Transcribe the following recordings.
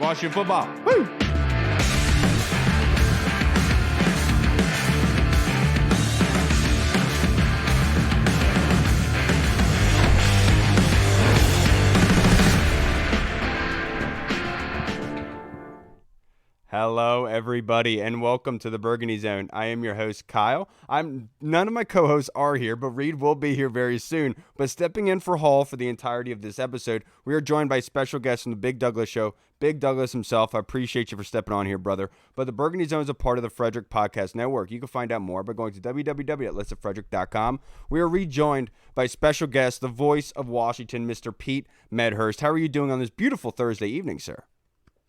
Washington football. Woo! Hello, everybody, and welcome to the Burgundy Zone. I am your host, Kyle. None of my co-hosts are here, but Reed will be here very soon. But stepping in for Hall for the entirety of this episode, we are joined by special guest from the Big Douglas Show, Big Douglas himself. I appreciate you for stepping on here, brother. But the Burgundy Zone is a part of the Frederick Podcast Network. You can find out more by going to www.letsofrederick.com. We are rejoined by special guest, the voice of Washington, Mr. Pete Medhurst. How are you doing on this beautiful Thursday evening, sir?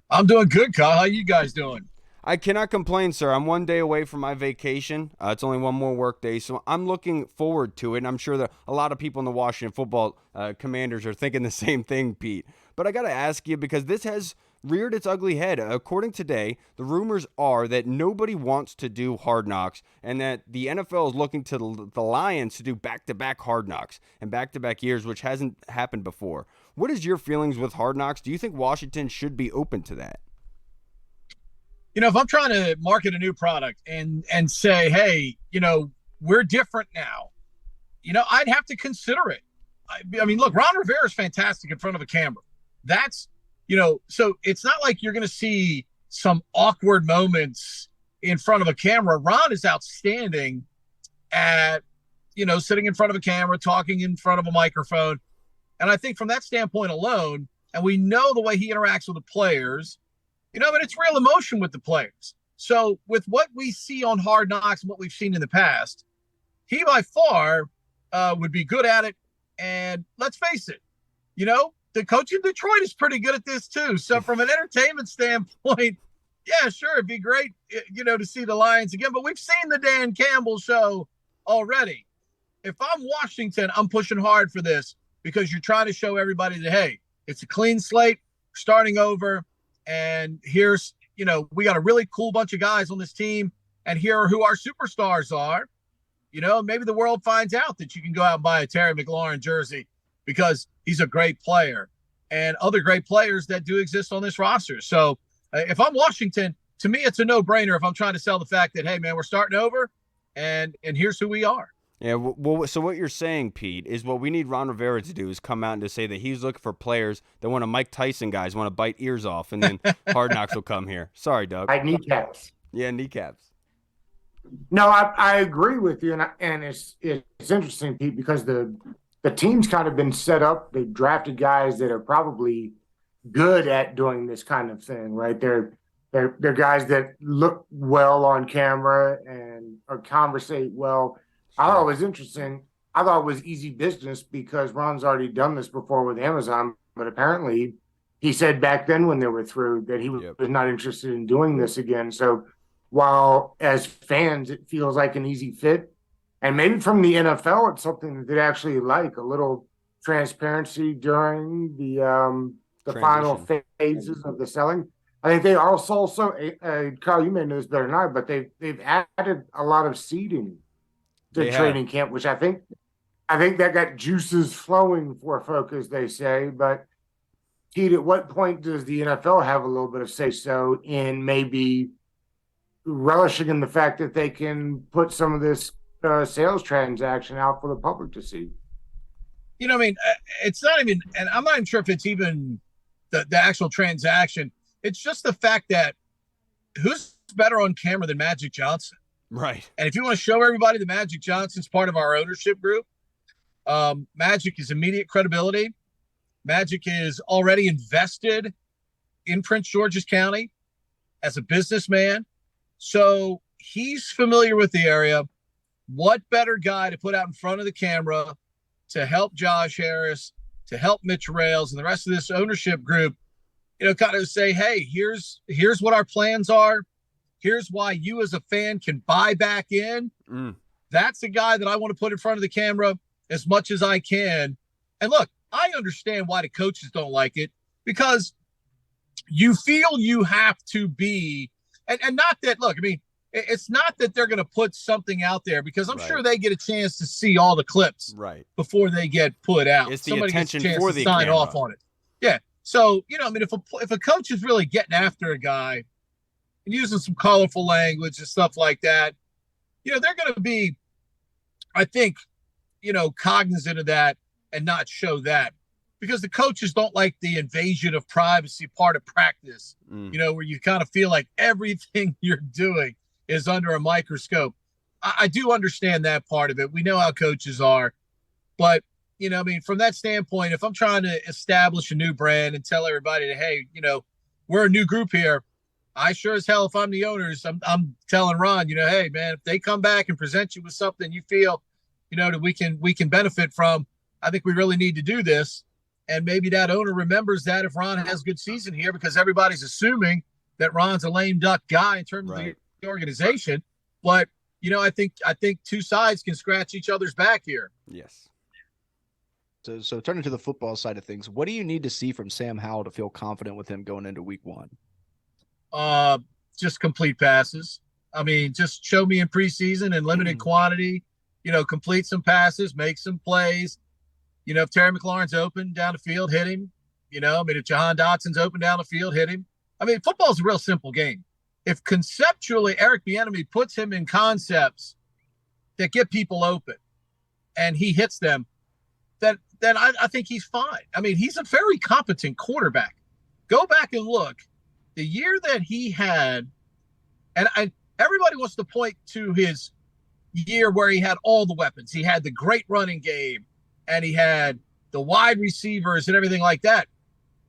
I'm doing good, Kyle. How you guys doing? I cannot complain, sir. I'm 1 day away from my vacation. It's only one more work day, so I'm looking forward to it, and I'm sure that a lot of people in the Washington football Commanders are thinking the same thing, Pete. But I got to ask you, because this has reared its ugly head. According today, the rumors are that nobody wants to do Hardknocks, and that the NFL is looking to the Lions to do back-to-back Hardknocks and back-to-back years, which hasn't happened before. What is your feelings with Hardknocks? Do you think Washington should be open to that? You know, if I'm trying to market a new product and say, hey, you know, we're different now, you know, I'd have to consider it. I mean, look, Ron Rivera is fantastic in front of a camera. That's, you know, so it's not like you're going to see some awkward moments in front of a camera. Ron is outstanding at, you know, sitting in front of a camera, talking in front of a microphone. And I think from that standpoint alone, and we know the way he interacts with the players, you know, but it's real emotion with the players. So with what we see on Hard Knocks and what we've seen in the past, he by far would be good at it. And let's face it, you know, the coach in Detroit is pretty good at this too. So from an entertainment standpoint, yeah, sure, it'd be great, you know, to see the Lions again. But we've seen the Dan Campbell show already. If I'm Washington, I'm pushing hard for this because you're trying to show everybody that, hey, it's a clean slate, starting over. And here's, you know, we got a really cool bunch of guys on this team, and here are who our superstars are. You know, maybe the world finds out that you can go out and buy a Terry McLaurin jersey because he's a great player, and other great players that do exist on this roster. So if I'm Washington, to me, it's a no-brainer if I'm trying to sell the fact that, hey, man, we're starting over, and here's who we are. Yeah, well, so what you're saying, Pete, is what we need Ron Rivera to do is come out and to say that he's looking for players that want to Mike Tyson guys, want to bite ears off, and then Hard Knocks will come here. Sorry, Doug. Kneecaps. Yeah, kneecaps. No, I agree with you, and it's interesting, Pete, because the team's kind of been set up. They've drafted guys that are probably good at doing this kind of thing, right? They're guys that look well on camera and or conversate well. I thought it was interesting. I thought it was easy business because Ron's already done this before with Amazon, but apparently he said back then when they were through that he was not interested in doing this again. So while as fans it feels like an easy fit, and maybe from the NFL it's something that they actually like, a little transparency during the final phases of the selling. I think they also Kyle, you may know this better than I, but they've added a lot of seating to training camp, which I think that got juices flowing for folk, as they say. But Pete, at what point does the NFL have a little bit of say-so in maybe relishing in the fact that they can put some of this sales transaction out for the public to see? You know, I mean, it's not even, and I'm not even sure if it's even the actual transaction. It's just the fact that who's better on camera than Magic Johnson? Right. And if you want to show everybody that Magic Johnson's part of our ownership group, Magic is immediate credibility. Magic is already invested in Prince George's County as a businessman. So he's familiar with the area. What better guy to put out in front of the camera to help Josh Harris, to help Mitch Rails and the rest of this ownership group, you know, kind of say, hey, here's what our plans are. Here's why you as a fan can buy back in. That's a guy that I want to put in front of the camera as much as I can. And look, I understand why the coaches don't like it, because you feel you have to be, and not that, look, I mean, it's not that they're going to put something out there, because I'm sure they get a chance to see all the clips before they get put out. It's the attention for the sign camera. off on it. Yeah. So, I mean, if a coach is really getting after a guy and using some colorful language and stuff like that, they're going to be, I think, cognizant of that and not show that, because the coaches don't like the invasion of privacy part of practice, where you kind of feel like everything you're doing is under a microscope. I do understand that part of it. We know how coaches are, but I mean, from that standpoint, if I'm trying to establish a new brand and tell everybody that, hey, we're a new group here, I sure as hell, if I'm the owners, I'm telling Ron, hey, man, if they come back and present you with something you feel, that we can benefit from, I think we really need to do this. And maybe that owner remembers that if Ron has a good season here, because everybody's assuming that Ron's a lame duck guy in terms of the organization. But, I think two sides can scratch each other's back here. Yes. So turning to the football side of things, what do you need to see from Sam Howell to feel confident with him going into week 1? Just complete passes. I mean, just show me in preseason in limited quantity, complete some passes, make some plays. If Terry McLaurin's open down the field, hit him. I mean, if Jahan Dotson's open down the field, hit him. I mean, football's a real simple game. If conceptually Eric Bieniemy puts him in concepts that get people open and he hits them, then I think he's fine. I mean, he's a very competent quarterback. Go back and look. The year that he had, and everybody wants to point to his year where he had all the weapons. He had the great running game, and he had the wide receivers and everything like that.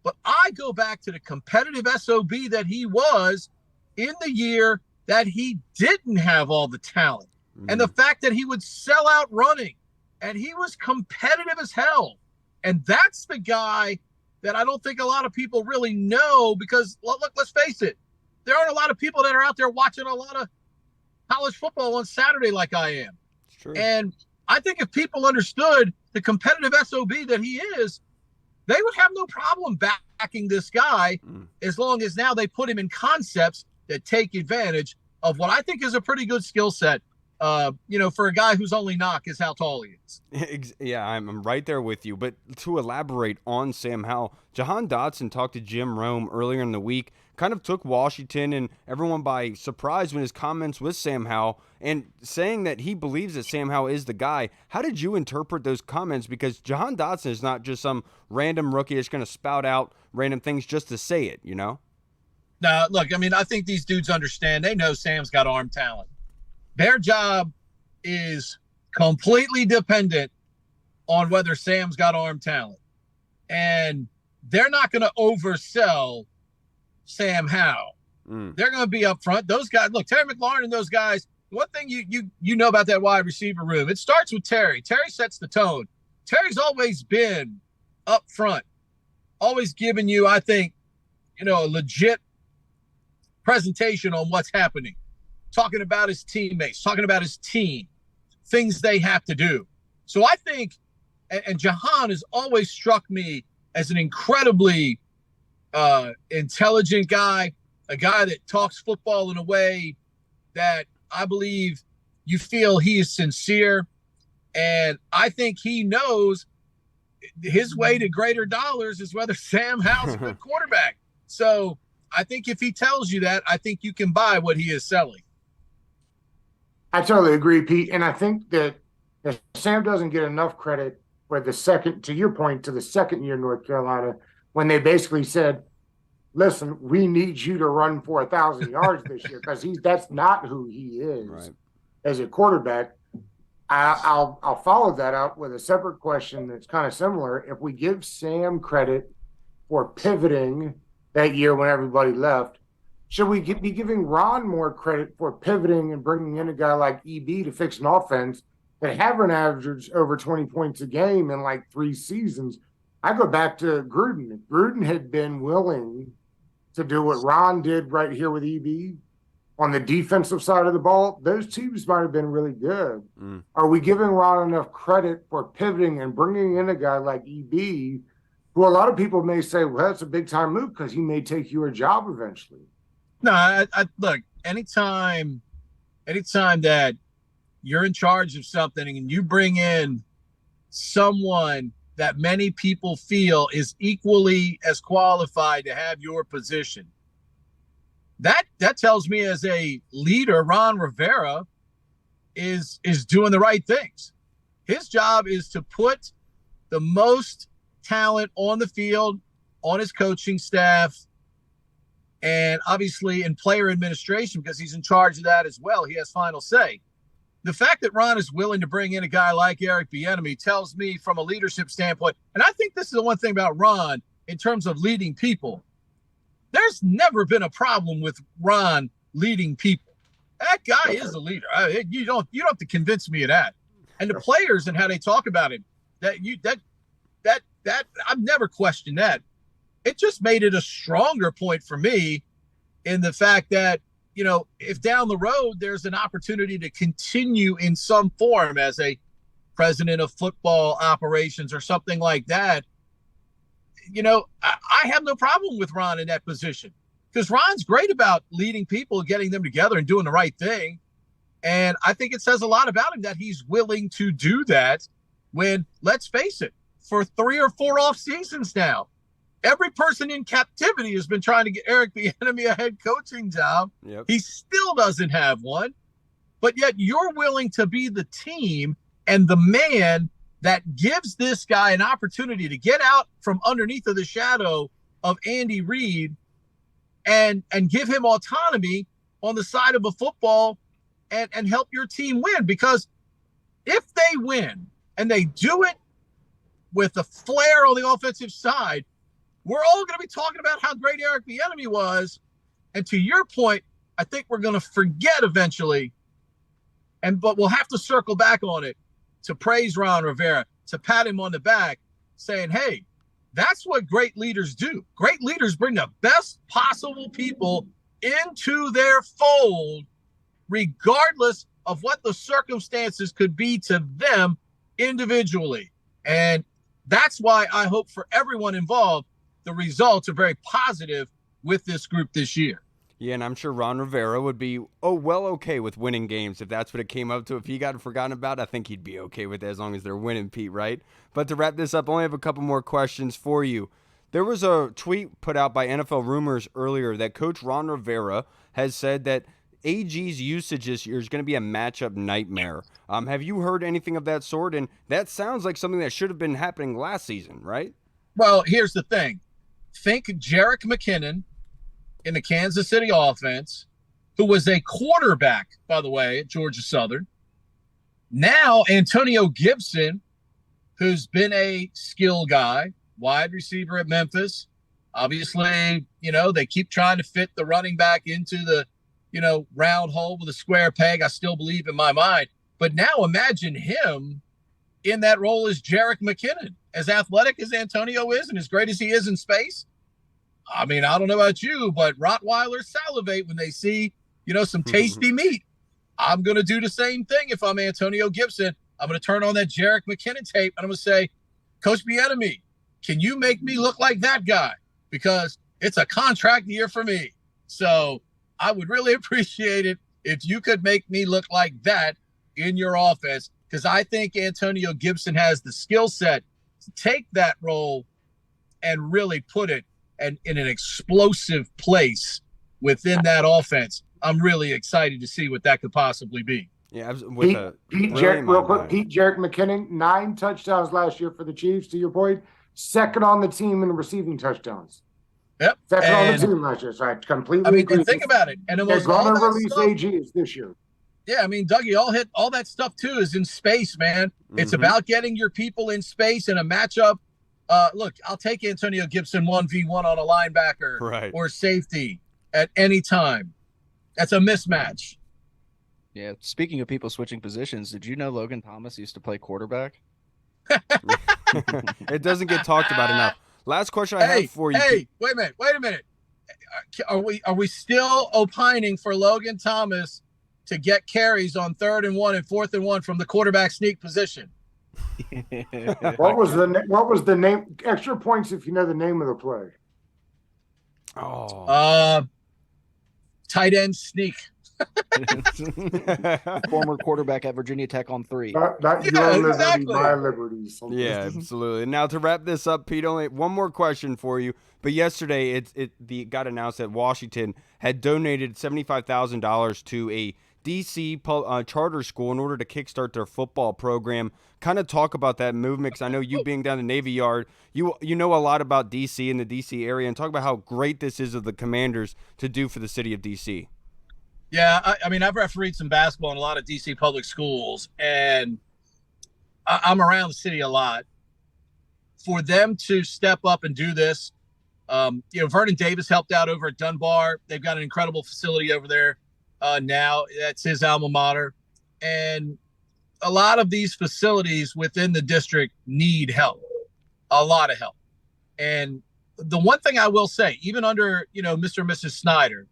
But I go back to the competitive SOB that he was in the year that he didn't have all the talent. And the fact that he would sell out running, and he was competitive as hell. And that's the guy that I don't think a lot of people really know, because look, let's face it, there aren't a lot of people that are out there watching a lot of college football on Saturday like I am. It's true. And I think if people understood the competitive SOB that he is, they would have no problem backing this guy as long as now they put him in concepts that take advantage of what I think is a pretty good skill set. For a guy whose only knock is how tall he is. Yeah, I'm right there with you. But to elaborate on Sam Howell, Jahan Dotson talked to Jim Rome earlier in the week, kind of took Washington and everyone by surprise when his comments with Sam Howell, and saying that he believes that Sam Howell is the guy. How did you interpret those comments? Because Jahan Dotson is not just some random rookie that's going to spout out random things just to say it, No, look, I mean, I think these dudes understand. They know Sam's got arm talent. Their job is completely dependent on whether Sam's got arm talent. And they're not going to oversell Sam Howell. They're going to be up front. Those guys, look, Terry McLaurin and those guys, one thing you know about that wide receiver room, it starts with Terry. Terry sets the tone. Terry's always been up front, always giving you, I think, a legit presentation on what's happening. Talking about his teammates, talking about his team, things they have to do. So I think, and Jahan has always struck me as an incredibly intelligent guy, a guy that talks football in a way that I believe you feel he is sincere. And I think he knows his way to greater dollars is whether Sam Howell's a good quarterback. So I think if he tells you that, I think you can buy what he is selling. I totally agree, Pete. And I think that Sam doesn't get enough credit for the second, to your point, to the second year in North Carolina, when they basically said, listen, we need you to run for 1,000 yards this year, because that's not who he is as a quarterback. I'll follow that up with a separate question that's kind of similar. If we give Sam credit for pivoting that year when everybody left, should we be giving Ron more credit for pivoting and bringing in a guy like EB to fix an offense that haven't averaged over 20 points a game in like 3 seasons? I go back to Gruden. If Gruden had been willing to do what Ron did right here with EB on the defensive side of the ball, those teams might have been really good. Are we giving Ron enough credit for pivoting and bringing in a guy like EB, who a lot of people may say, well, that's a big-time move because he may take your job eventually? No, I look, anytime that you're in charge of something and you bring in someone that many people feel is equally as qualified to have your position. That tells me as a leader, Ron Rivera is doing the right things. His job is to put the most talent on the field, on his coaching staff, and obviously in player administration, because he's in charge of that as well. He has final say. The fact that Ron is willing to bring in a guy like Eric Bieniemy tells me from a leadership standpoint, and I think this is the one thing about Ron in terms of leading people. There's never been a problem with Ron leading people. That guy is a leader. You don't have to convince me of that. And the players and how they talk about him, that I've never questioned that. It just made it a stronger point for me in the fact that, you know, if down the road there's an opportunity to continue in some form as a president of football operations or something like that, you know, I have no problem with Ron in that position, because Ron's great about leading people, getting them together and doing the right thing. And I think it says a lot about him that he's willing to do that when, let's face it, for 3 or 4 off seasons now, every person in captivity has been trying to get Eric Bieniemy a head coaching job. Yep. He still doesn't have one, but yet you're willing to be the team and the man that gives this guy an opportunity to get out from underneath of the shadow of Andy Reid and give him autonomy on the side of a football and help your team win. Because if they win and they do it with a flair on the offensive side, we're all going to be talking about how great Eric Bieniemy was. And to your point, I think we're going to forget eventually, but we'll have to circle back on it to praise Ron Rivera, to pat him on the back, saying, hey, that's what great leaders do. Great leaders bring the best possible people into their fold, regardless of what the circumstances could be to them individually. And that's why I hope for everyone involved, the results are very positive with this group this year. Yeah, and I'm sure Ron Rivera would be okay with winning games if that's what it came up to. If he got forgotten about, I think he'd be okay with it as long as they're winning, Pete, right? But to wrap this up, I only have a couple more questions for you. There was a tweet put out by NFL Rumors earlier that Coach Ron Rivera has said that AG's usage this year is going to be a matchup nightmare. Have you heard anything of that sort? And that sounds like something that should have been happening last season, right? Well, here's the thing. Think Jerick McKinnon in the Kansas City offense, who was a quarterback, by the way, at Georgia Southern. Now Antonio Gibson, who's been a skill guy, wide receiver at Memphis. Obviously, you know, they keep trying to fit the running back into the, you know, round hole with a square peg. I still believe in my mind. But now imagine him in that role as Jerick McKinnon, as athletic as Antonio is and as great as he is in space. I mean, I don't know about you, but Rottweilers salivate when they see, you know, some tasty meat. I'm going to do the same thing if I'm Antonio Gibson. I'm going to turn on that Jerick McKinnon tape and I'm going to say, Coach Bieniemy, can you make me look like that guy? Because it's a contract year for me. So I would really appreciate it if you could make me look like that in your offense, because I think Antonio Gibson has the skill set to take that role and really put it in an explosive place within that offense. I'm really excited to see what that could possibly be. Yeah, Pete Jerick McKinnon, 9 touchdowns last year for the Chiefs, to your point. Second on the team in receiving touchdowns. Yep. Second on the team last year. So I completely agree. And think about it. And they're going to release AGs this year. Yeah, I mean, Dougie, all that stuff too is in space, man. Mm-hmm. It's about getting your people in space in a matchup. Look, I'll take Antonio Gibson 1v1 on a linebacker or safety at any time. That's a mismatch. Yeah. Speaking of people switching positions, did you know Logan Thomas used to play quarterback? It doesn't get talked about enough. Last question I have for you. Hey, wait a minute. Are we still opining for Logan Thomas to get carries on 3rd and 1 and 4th and 1 from the quarterback sneak position? What was the name? Extra points if you know the name of the play. Tight end sneak. Former quarterback at Virginia Tech on 3. Not Yeah, your liberty, exactly. my liberty. Yeah, absolutely. Now to wrap this up, Pete, only one more question for you. But yesterday, it got announced that Washington had donated $75,000 to a DC charter school in order to kickstart their football program. Kind of talk about that movement, because I know you being down the Navy Yard, you know a lot about DC and the DC area, and talk about how great this is of the Commanders to do for the city of DC. Yeah, I mean, I've refereed some basketball in a lot of DC public schools, and I'm around the city a lot. For them to step up and do this, Vernon Davis helped out over at Dunbar. They've got an incredible facility over there now. That's his alma mater. And a lot of these facilities within the district need help, a lot of help. And the one thing I will say, even under, Mr. and Mrs. Snyder,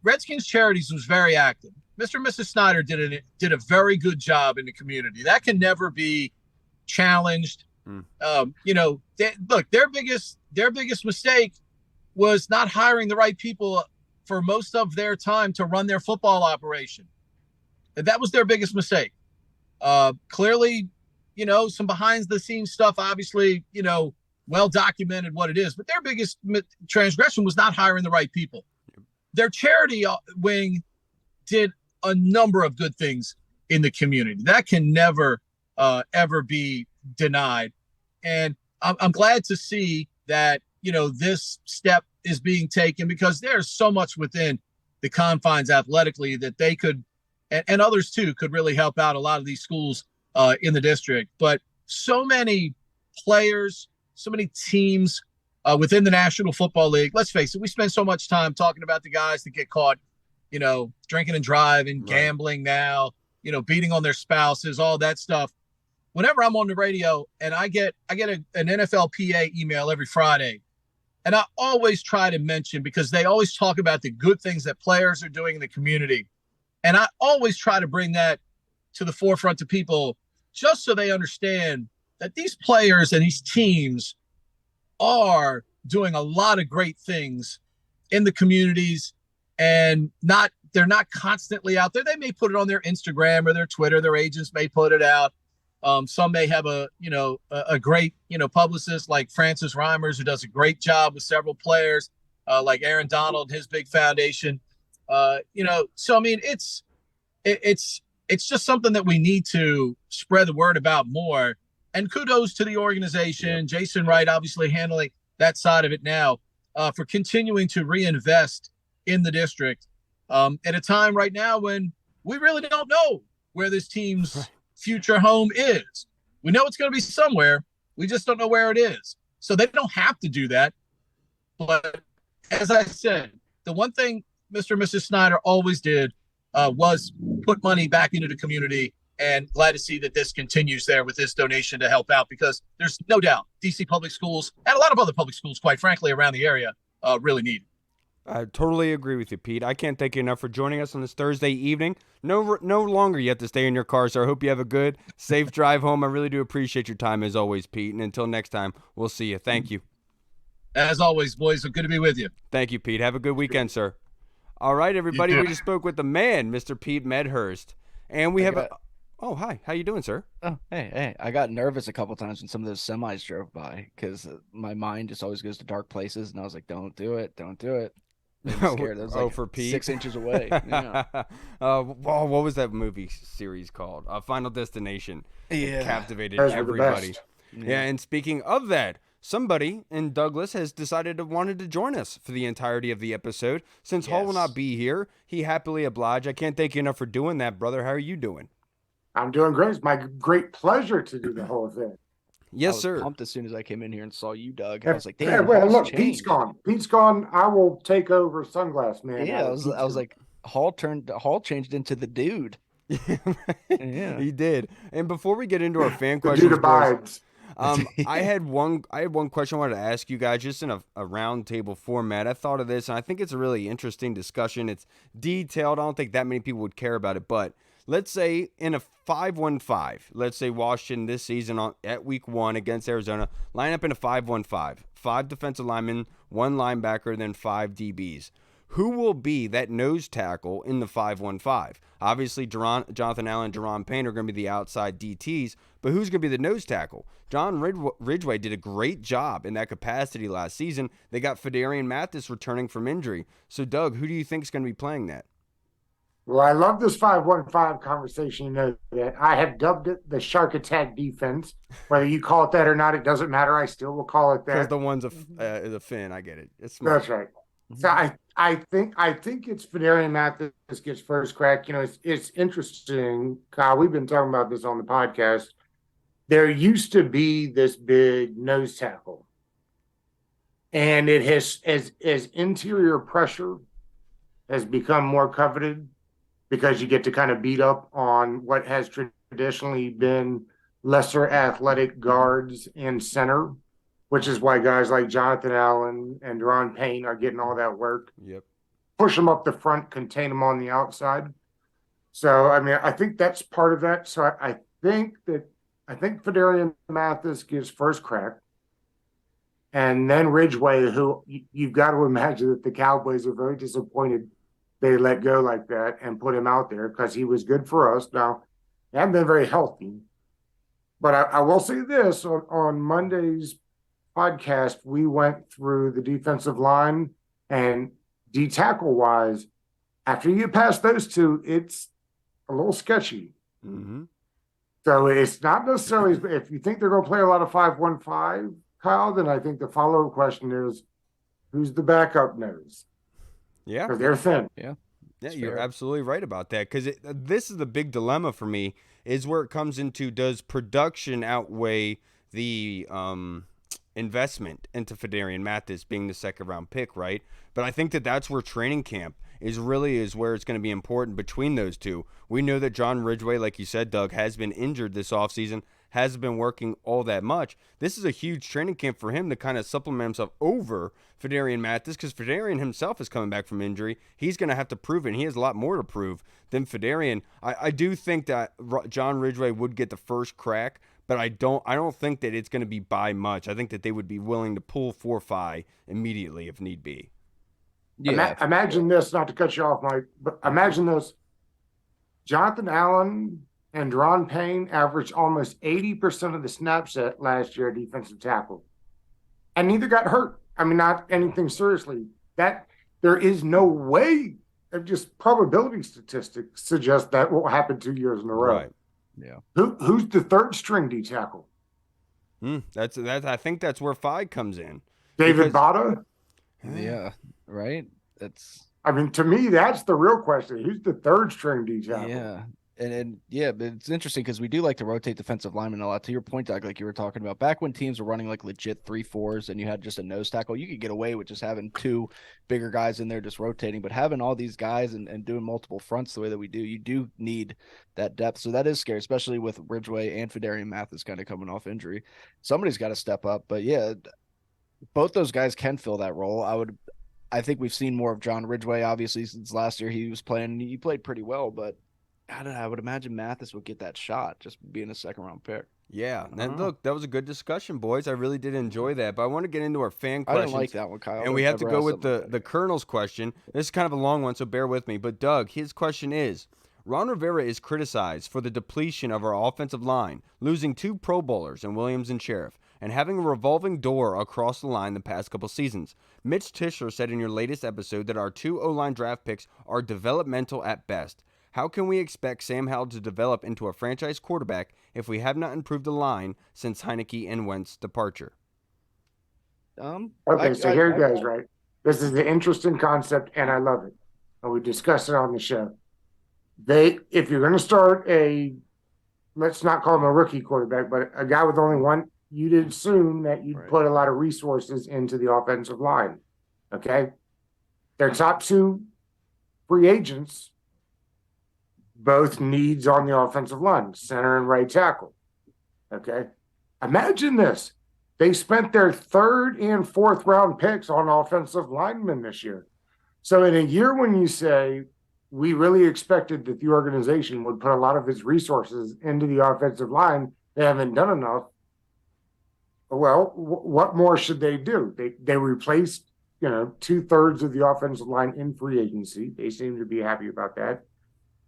Redskins Charities was very active. Mr. and Mrs. Snyder did a very good job in the community. That can never be challenged. Their biggest mistake was not hiring the right people for most of their time to run their football operation. And that was their biggest mistake. Clearly, some behind the scenes stuff, obviously, well documented what it is, but their biggest transgression was not hiring the right people. Their charity wing did a number of good things in the community. That can never, ever be denied. And I'm glad to see that, this step is being taken, because there's so much within the confines athletically that they could, and others too, could really help out a lot of these schools in the district. But so many players, so many teams within the National Football League. Let's face it, we spend so much time talking about the guys that get caught, drinking and driving, gambling now, beating on their spouses, all that stuff. Whenever I'm on the radio and I get an NFLPA email every Friday, and I always try to mention, because they always talk about the good things that players are doing in the community. And I always try to bring that to the forefront to people, just so they understand that these players and these teams are doing a lot of great things in the communities, and they're not constantly out there. They may put it on their Instagram or their Twitter. Their agents may put it out. Some may have a great, publicist like Francis Reimers, who does a great job with several players, like Aaron Donald, his big foundation. So I mean, it's just something that we need to spread the word about more. And kudos to the organization, Jason Wright, obviously handling that side of it now, for continuing to reinvest in the district at a time right now when we really don't know where this team's future home is. We know it's going to be somewhere. We just don't know where it is. So they don't have to do that. But as I said, the one thing Mr. and Mrs. Snyder always did was put money back into the community. And glad to see that this continues there with this donation to help out, because there's no doubt DC public schools and a lot of other public schools, quite frankly, around the area really need it. I totally agree with you, Pete. I can't thank you enough for joining us on this Thursday evening. No longer you have to stay in your car, so I hope you have a good, safe drive home. I really do appreciate your time as always, Pete. And until next time, we'll see you. Thank you. As always, boys, good to be with you. Thank you, Pete. Have a good weekend, sir. All right, everybody. We just spoke with the man, Mr. Pete Medhurst. And we have Oh, hi. How you doing, sir? Oh, hey. I got nervous a couple times when some of those semis drove by, because my mind just always goes to dark places, and I was like, don't do it. I'm scared. That was for Pete? 6 inches away. Yeah. What was that movie series called? Final Destination. Yeah. It captivated Those were the everybody. best. Yeah, and speaking of that, somebody in Douglas has decided to wanted to join us for the entirety of the episode. Since Hall will not be here, he happily obliged. I can't thank you enough for doing that, brother. How are you doing? I'm doing great. It's my great pleasure to do the whole thing. Yes, I sir. was pumped as soon as I came in here and saw you, Doug. I was like, Yeah, damn, well, Hall's look, changed. Pete's gone. Pete's gone. I will take over Sunglass Man. Yeah, I was like, Hall changed into the dude. Yeah. He did. And before we get into our fan the questions, dude abides. I had one question I wanted to ask you guys, just in a round table format. I thought of this, and I think it's a really interesting discussion. It's detailed. I don't think that many people would care about it, but let's say in a 5-1-5, let's say Washington this season at week 1 against Arizona, line up in a 5-1-5, 5 defensive linemen, 1 linebacker, then 5 DBs. who will be that nose tackle in the 5-1-5? Obviously, Jonathan Allen and Deron Payne are going to be the outside DTs, but who's going to be the nose tackle? John Ridgway did a great job in that capacity last season. They got Phidarian Mathis returning from injury. So, Doug, who do you think is going to be playing that? Well, I love this 5-1-5 conversation. You know that I have dubbed it the shark attack defense. Whether you call it that or not, it doesn't matter. I still will call it that. Because the one's a fin. I get it. It's smart. That's right. So I think it's Phidarian Mathis gets first crack. You know, it's interesting, Kyle. We've been talking about this on the podcast. There used to be this big nose tackle, and it has as interior pressure has become more coveted, because you get to kind of beat up on what has traditionally been lesser athletic guards in center, which is why guys like Jonathan Allen and Deron Payne are getting all that work. Yep. Push them up the front, contain them on the outside. So, I mean, I think that's part of that. So I think Phidarian Mathis gives first crack. And then Ridgway, who you've got to imagine that the Cowboys are very disappointed they let go like that and put him out there, because he was good for us. Now, he hasn't been very healthy. But I will say this, on Monday's podcast, we went through the defensive line, and D-tackle wise, after you get past those two, it's a little sketchy. Mm-hmm. So it's not necessarily, if you think they're going to play a lot of 5-1-5, Kyle, then I think the follow-up question is, who's the backup nose? Yeah. Because they're thin. Yeah. Yeah, you're absolutely right about that, because this is the big dilemma for me, is where it comes into, does production outweigh the investment into Phidarian Mathis being the second-round pick, right? But I think that's where training camp is where it's going to be important between those two. We know that John Ridgway, like you said, Doug, has been injured this offseason, hasn't been working all that much. This is a huge training camp for him to kind of supplement himself over Phidarian Mathis, because Phidarian himself is coming back from injury. He's going to have to prove it, and he has a lot more to prove than Phidarian. I do think that John Ridgway would get the first crack, but I don't think that it's going to be by much. I think that they would be willing to pull 4-5 immediately if need be. Yeah. Imagine this, not to cut you off, Mike, but imagine this. Jonathan Allen and Deron Payne averaged almost 80% of the snaps at last year at defensive tackle, and neither got hurt. I mean, not anything seriously. That there is no way, just probability statistics suggest that will happen 2 years in a row. Right. Yeah. Who's the third string D tackle? That's I think that's where 5 comes in. David Bada? Yeah. Right. I mean, to me, that's the real question. Who's the third string D tackle? Yeah. And yeah, but it's interesting because we do like to rotate defensive linemen a lot. To your point, Doug, like you were talking about, back when teams were running like legit 3-4s and you had just a nose tackle, you could get away with just having two bigger guys in there just rotating. But having all these guys and doing multiple fronts the way that we do, you do need that depth. So that is scary, especially with Ridgway and Phidarian Mathis kind of coming off injury. Somebody's got to step up. But yeah, both those guys can fill that role. I think we've seen more of John Ridgway, obviously, since last year he was playing. He played pretty well, but I would imagine Mathis would get that shot just being a second-round pick. Yeah. And look, that was a good discussion, boys. I really did enjoy that. But I want to get into our fan questions. I didn't like that one, Kyle. And we have to go with the Colonel's question. This is kind of a long one, so bear with me. But, Doug, his question is, Ron Rivera is criticized for the depletion of our offensive line, losing 2 Pro Bowlers in Williams and Sheriff, and having a revolving door across the line the past couple seasons. Mitch Tischler said in your latest episode that our 2 O-line draft picks are developmental at best. How can we expect Sam Howell to develop into a franchise quarterback if we have not improved the line since Heineke and Wentz's departure? Okay, so here it goes, right? This is an interesting concept, and I love it. And we discussed it on the show. If you're going to start let's not call him a rookie quarterback, but a guy with only one, you'd assume that you'd put a lot of resources into the offensive line. Okay? Their top 2 free agents, both needs on the offensive line, center and right tackle. Okay? Imagine this. They spent their 3rd and 4th round picks on offensive linemen this year. So in a year when you say, we really expected that the organization would put a lot of its resources into the offensive line, they haven't done enough. Well, what more should they do? They replaced 2/3 of the offensive line in free agency. They seem to be happy about that.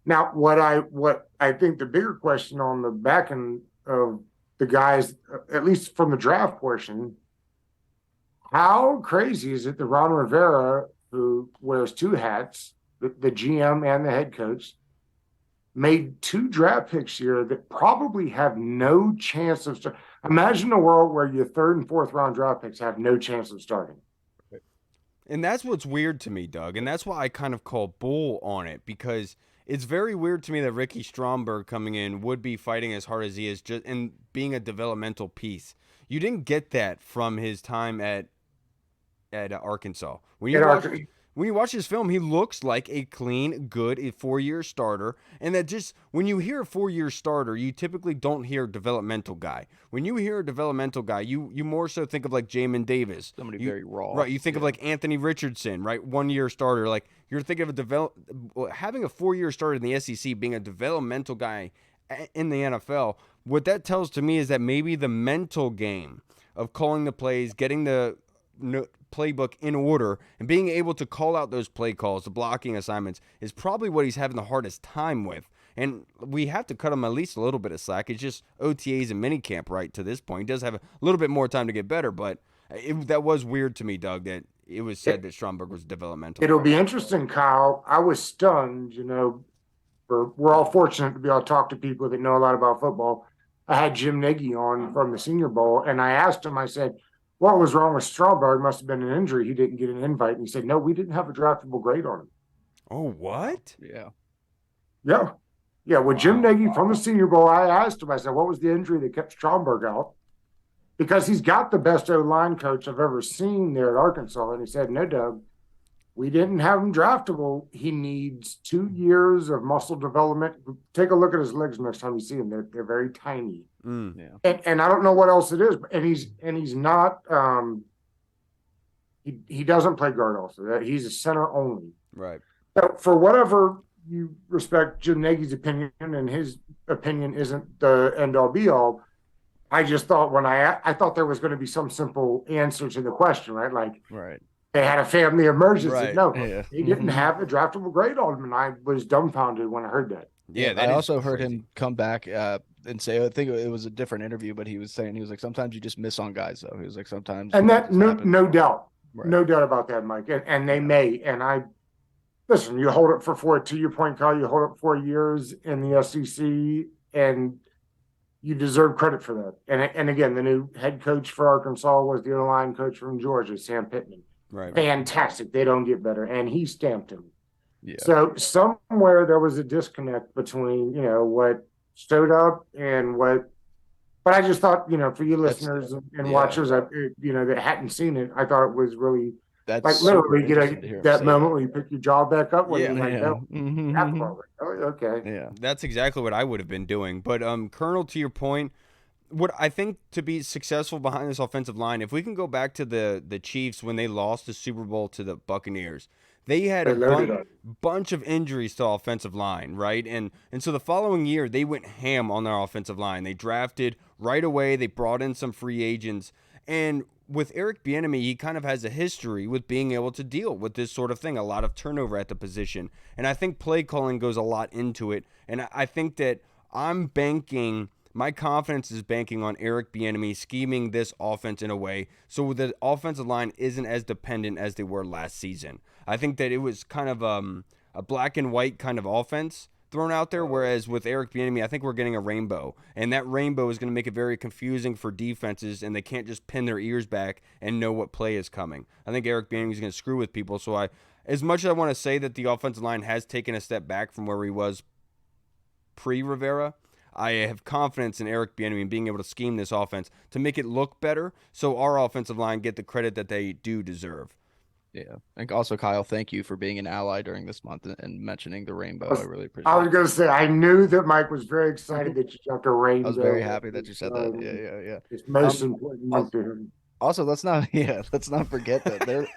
Now, what I think the bigger question on the back end of the guys, at least from the draft portion, how crazy is it that Ron Rivera, who wears two hats, the GM and the head coach, made 2 draft picks here that probably have no chance of starting? Imagine a world where your 3rd and 4th round draft picks have no chance of starting. And that's what's weird to me, Doug. And that's why I kind of call bull on it, because it's very weird to me that Ricky Strasburg coming in would be fighting as hard as he is just and being a developmental piece. You didn't get that from his time at Arkansas. When you watch his film, he looks like a clean, good 4-year starter. And that just, when you hear a 4-year starter, you typically don't hear developmental guy. When you hear a developmental guy, you more so think of like Jamin Davis. Somebody very raw. Right. You think of like Anthony Richardson, right? 1-year starter. Like you're thinking of having a 4-year starter in the SEC being a developmental guy in the NFL. What that tells to me is that maybe the mental game of calling the plays, getting the playbook in order, and being able to call out those play calls, the blocking assignments, is probably what he's having the hardest time with. And we have to cut him at least a little bit of slack. It's just OTAs and minicamp right to this point. He does have a little bit more time to get better, but that was weird to me, Doug, that it was said that Strasburg was developmental. It'll be interesting, Kyle. I was stunned, we're all fortunate to be able to talk to people that know a lot about football. I had Jim Nagy on from the Senior Bowl, and I asked him, I said, what was wrong with Strasburg? Must have been an injury. He didn't get an invite. And he said, no, we didn't have a draftable grade on him. Oh, what? Yeah. Yeah. Yeah. With Jim Nagy from the Senior Bowl, I asked him, I said, what was the injury that kept Strasburg out? Because he's got the best O-line coach I've ever seen there at Arkansas. And he said, no, Doug, we didn't have him draftable. He needs 2 years of muscle development. Take a look at his legs next time you see him. They're very tiny. Yeah. And I don't know what else it is. And he's not he doesn't play guard also. He's a center only. Right. So for whatever you respect Jim Nagy's opinion, and his opinion isn't the end all be all, I just thought when I thought there was going to be some simple answer to the question, right? Like, right. They had a family emergency. Right. No, Yeah. They didn't have a draftable grade on him, and I was dumbfounded when I heard that. Yeah, I also heard him come back and say, I think it was a different interview, but he was like, sometimes you just miss on guys, though. He was like, sometimes. And that, no doubt. Right. No doubt about that, Mike. And they may. And listen, you hold it for to your point, Kyle, you hold it 4 years in the SEC, and you deserve credit for that. And again, the new head coach for Arkansas was the O-line coach from Georgia, Sam Pittman. Right. Fantastic. They don't get better. And he stamped him. Yeah. So somewhere there was a disconnect between, what stood up and what. But I just thought, for you listeners and watchers, that hadn't seen it, I thought it was really like literally that moment where you pick your jaw back up when you're like, okay. Yeah. That's exactly what I would have been doing. But Colonel, to your point, what I think to be successful behind this offensive line, if we can go back to the Chiefs when they lost the Super Bowl to the Buccaneers, they had a bunch of injuries to offensive line, right? And so the following year, they went ham on their offensive line. They drafted right away. They brought in some free agents. And with Eric Bieniemy, he kind of has a history with being able to deal with this sort of thing, a lot of turnover at the position. And I think play calling goes a lot into it. And I think that my confidence is banking on Eric Bieniemy scheming this offense in a way so the offensive line isn't as dependent as they were last season. I think that it was kind of a black and white kind of offense thrown out there, whereas with Eric Bieniemy, I think we're getting a rainbow. And that rainbow is going to make it very confusing for defenses, and they can't just pin their ears back and know what play is coming. I think Eric Bieniemy is going to screw with people. So as much as I want to say that the offensive line has taken a step back from where he was pre-Rivera, I have confidence in Eric Bieniemy being able to scheme this offense to make it look better so our offensive line get the credit that they do deserve. Yeah. And also, Kyle, thank you for being an ally during this month and mentioning the rainbow. I really appreciate it. I was going to say, I knew that Mike was very excited that you got the rainbow. I was very happy that you said that. Yeah. It's most important month to him. Also, let's not forget that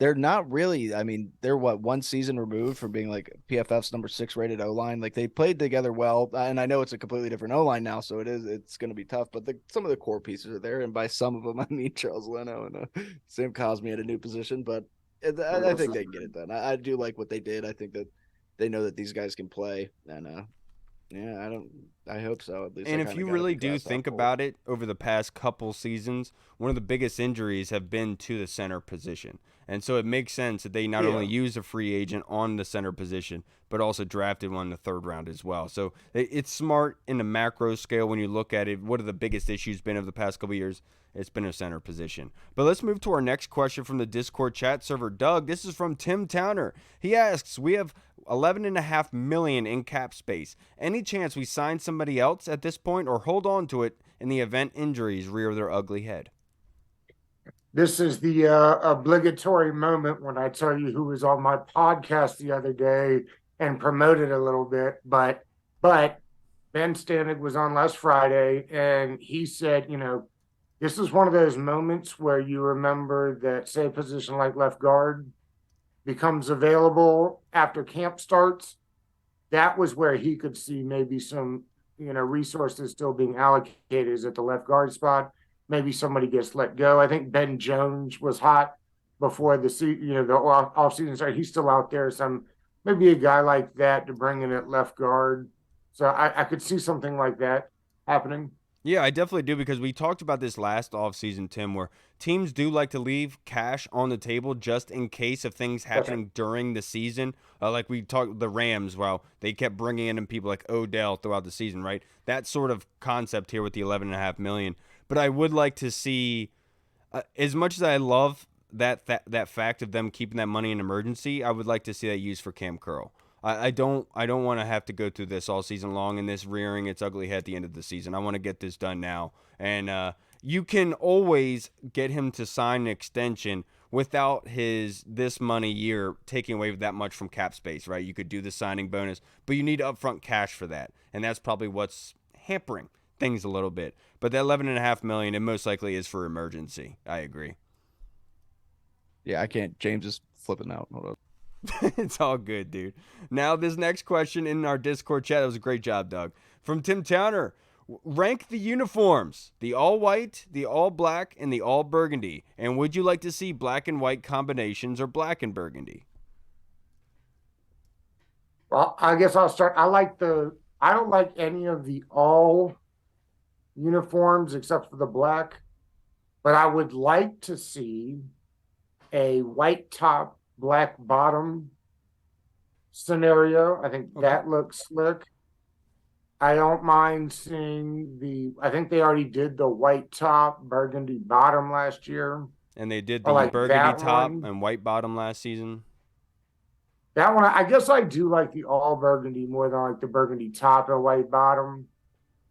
they're not really. I mean, they're one season removed from being like PFF's number 6 rated O-line. Like they played together well, and I know it's a completely different O-line now, so it's going to be tough. But some of the core pieces are there, and by some of them, I mean Charles Leno and Sam Cosmi at a new position. But I think they can get it done. I do like what they did. I think that they know that these guys can play, and yeah, I hope so. At least. And if you really do think about it, over the past couple seasons, one of the biggest injuries have been to the center position. And so it makes sense that they not only use a free agent on the center position, but also drafted one in the 3rd round as well. So it's smart in the macro scale when you look at it. What are the biggest issues been over the past couple of years? It's been a center position. But let's move to our next question from the Discord chat server. Doug, this is from Tim Towner. He asks, we have $11.5 million in cap space. Any chance we sign somebody else at this point or hold on to it in the event injuries rear their ugly head? This is the obligatory moment when I tell you who was on my podcast the other day and promoted a little bit. But Ben Stanek was on last Friday, and he said, this is one of those moments where you remember that, say, a position like left guard becomes available after camp starts. That was where he could see maybe some, resources still being allocated is at the left guard spot. Maybe somebody gets let go. I think Ben Jones was hot before the offseason started. He's still out there. Maybe a guy like that to bring in at left guard. So I could see something like that happening. Yeah, I definitely do, because we talked about this last offseason, Tim, where teams do like to leave cash on the table just in case of things happening during the season. Like we talked the Rams, they kept bringing in people like Odell throughout the season, right? That sort of concept here with the $11.5 million. But I would like to see, as much as I love that fact of them keeping that money in emergency, I would like to see that used for Cam Curl. I don't want to have to go through this all season long and this rearing its ugly head at the end of the season. I want to get this done now. And you can always get him to sign an extension without this money year taking away that much from cap space, right? You could do the signing bonus, but you need upfront cash for that. And that's probably what's hampering things a little bit. But that $11.5 million, it most likely is for emergency. I agree. Yeah, I can't. James is flipping out. Hold on. It's all good, dude. Now, this next question in our Discord chat, that was a great job, Doug. From Tim Towner, rank the uniforms, the all white, the all black, and the all burgundy. And would you like to see black and white combinations or black and burgundy? Well, I guess I'll start. I don't like any of the all uniforms except for the black, but I would like to see a white top, black bottom scenario. I think that looks slick. I don't mind seeing I think they already did the white top, burgundy bottom last year. And they did the burgundy top and white bottom last season. That one, I guess I do like the all burgundy more than like the burgundy top and white bottom.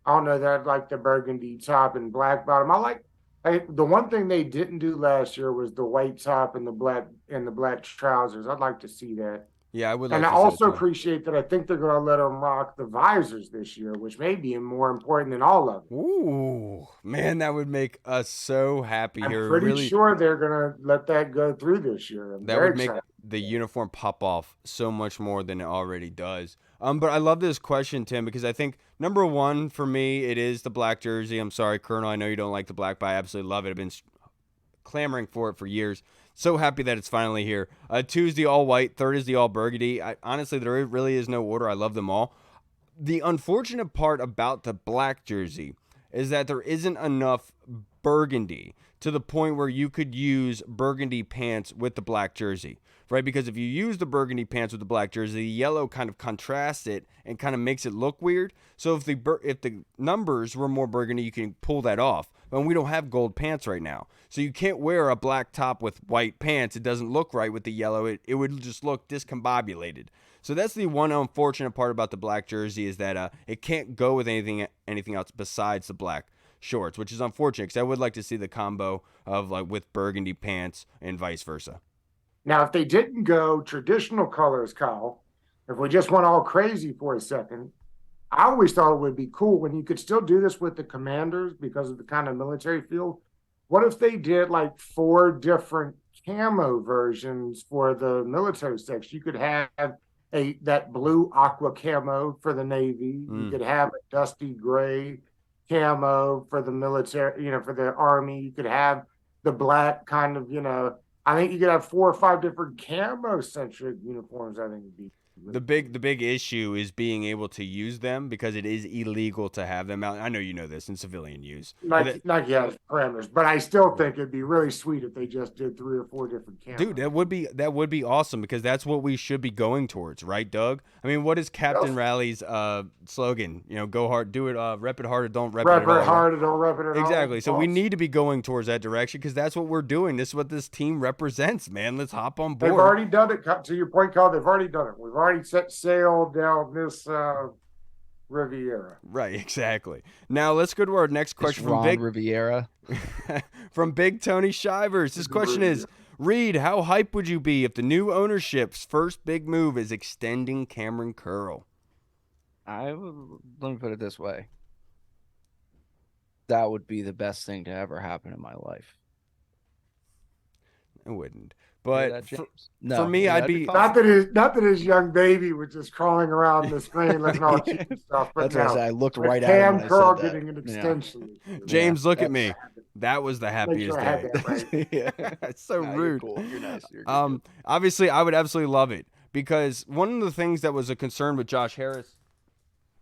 I don't know that I'd like the burgundy top and black bottom. The one thing they didn't do last year was the white top and the black trousers. I'd like to see that. Yeah, I would like and to I also appreciate that I think they're going to let them rock the visors this year, which may be more important than all of it. Ooh, man, that would make us so happy here. I'm pretty sure they're going to let that go through this year. That would make the uniform pop off so much more than it already does. But I love this question, Tim, because I think number one for me, it is the black jersey. I'm sorry, Colonel, I know you don't like the black, but I absolutely love it. I've been clamoring for it for years. So happy that it's finally here. 2 is the all white. 3rd is the all burgundy. Honestly, there really is no order. I love them all. The unfortunate part about the black jersey is that there isn't enough burgundy to the point where you could use burgundy pants with the black jersey, right? Because if you use the burgundy pants with the black jersey, the yellow kind of contrasts it and kind of makes it look weird. So if the numbers were more burgundy, you can pull that off. But we don't have gold pants right now. So you can't wear a black top with white pants. It doesn't look right with the yellow. It would just look discombobulated. So that's the one unfortunate part about the black jersey, is that it can't go with anything else besides the black shorts, which is unfortunate because I would like to see the combo of with burgundy pants and vice versa. Now, if they didn't go traditional colors, Kyle, if we just went all crazy for a second, I always thought it would be cool when you could still do this with the Commanders because of the kind of military feel. What if they did 4 different camo versions for the military section. You could have that blue aqua camo for the Navy. You could have a dusty gray camo for the military, for the Army. You could have the black kind of, I think you could have 4 or 5 different camo centric uniforms. I think would be the big issue is being able to use them because it is illegal to have them out. I know you know this in civilian use. Nike has parameters, but I still think it'd be really sweet if they just did 3 or 4 different camos. Dude, that would be awesome because that's what we should be going towards, right, Doug? I mean, what is Captain Rally's slogan? Go hard, do it, rep it hard, or don't rep it at all. Rep it hard, or don't rep it at all. Exactly. So we need to be going towards that direction because that's what we're doing. This is what this team represents, man. Let's hop on board. They've already done it. To your point, Carl, they've already done it. We've already set sail down this Riviera. Right, exactly. Now let's go to our next question from Big Rivera. From Big Tony Shivers. This question is, Reed, how hype would you be if the new ownership's first big move is extending Cameron Curl? Let me put it this way. That would be the best thing to ever happen in my life. It wouldn't. But for me, I'd be not that his young baby was just crawling around the screen looking all cute and stuff. But that's what I said. I looked right at Cam him. Curl getting an extension. Yeah. James, look at me. That was the happiest day. Right. That's so rude. You're cool. You're nice. You're good. Obviously, I would absolutely love it because one of the things that was a concern with Josh Harris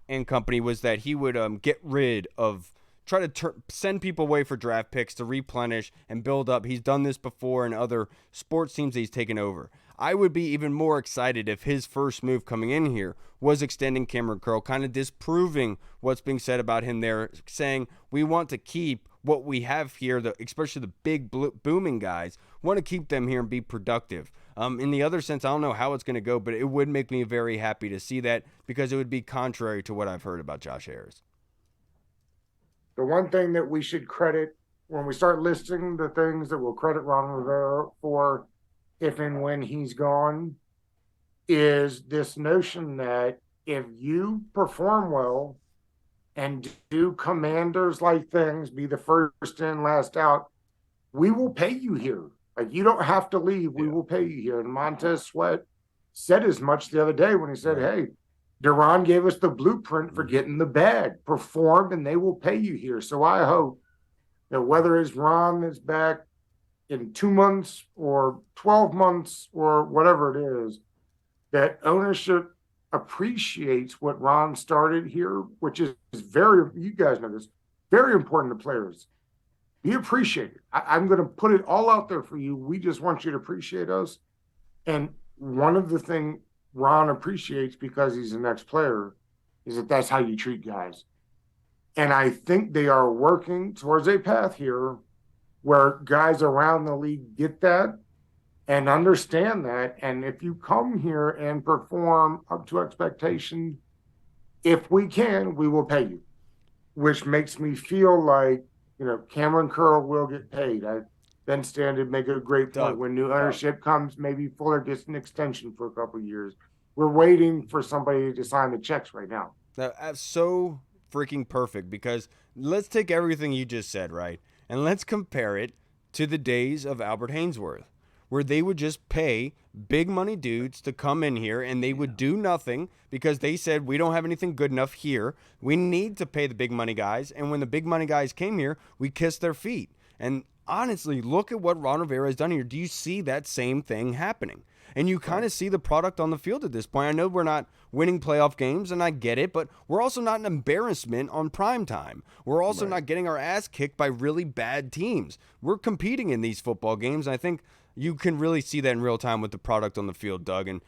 and company was that he would get rid of. Try to send people away for draft picks to replenish and build up. He's done this before in other sports teams that he's taken over. I would be even more excited if his first move coming in here was extending Cameron Curl, kind of disproving what's being said about him there, saying we want to keep what we have here, especially the big booming guys, want to keep them here and be productive. In the other sense, I don't know how it's going to go, but it would make me very happy to see that because it would be contrary to what I've heard about Josh Harris. The one thing that we should credit when we start listing the things that we'll credit Ron Rivera for if and when he's gone is this notion that if you perform well and do commanders like things, be the first in, last out, we will pay you here. Like, you don't have to leave. We will pay you here. And Montez Sweat said as much the other day when he said, hey, Duran gave us the blueprint for getting the bag. Perform, and they will pay you here. So I hope that whether it's Ron is back in 2 months or 12 months or whatever it is, that ownership appreciates what Ron started here, which is very, you guys know this, very important to players. Be appreciated. I'm going to put it all out there for you. We just want you to appreciate us. And one of the things Ron appreciates because he's the next player is that that's how you treat guys. And I think they are working towards a path here where guys around the league get that and understand that. And if you come here and perform up to expectation, if we can, we will pay you, which makes me feel like, Cameron Curl will get paid. Ben Stan did make a great point. When new ownership comes, maybe Fuller gets an extension for a couple of years. We're waiting for somebody to sign the checks right now. That's so freaking perfect because let's take everything you just said, right? And let's compare it to the days of Albert Haynesworth, where they would just pay big money dudes to come in here and they would do nothing because they said, we don't have anything good enough here. We need to pay the big money guys. And when the big money guys came here, we kissed their feet. And honestly, look at what Ron Rivera has done here. Do you see that same thing happening? And you kind of see the product on the field at this point. I know we're not winning playoff games, and I get it, but we're also not an embarrassment on prime time. We're also not getting our ass kicked by really bad teams. We're competing in these football games, and I think you can really see that in real time with the product on the field, Doug. And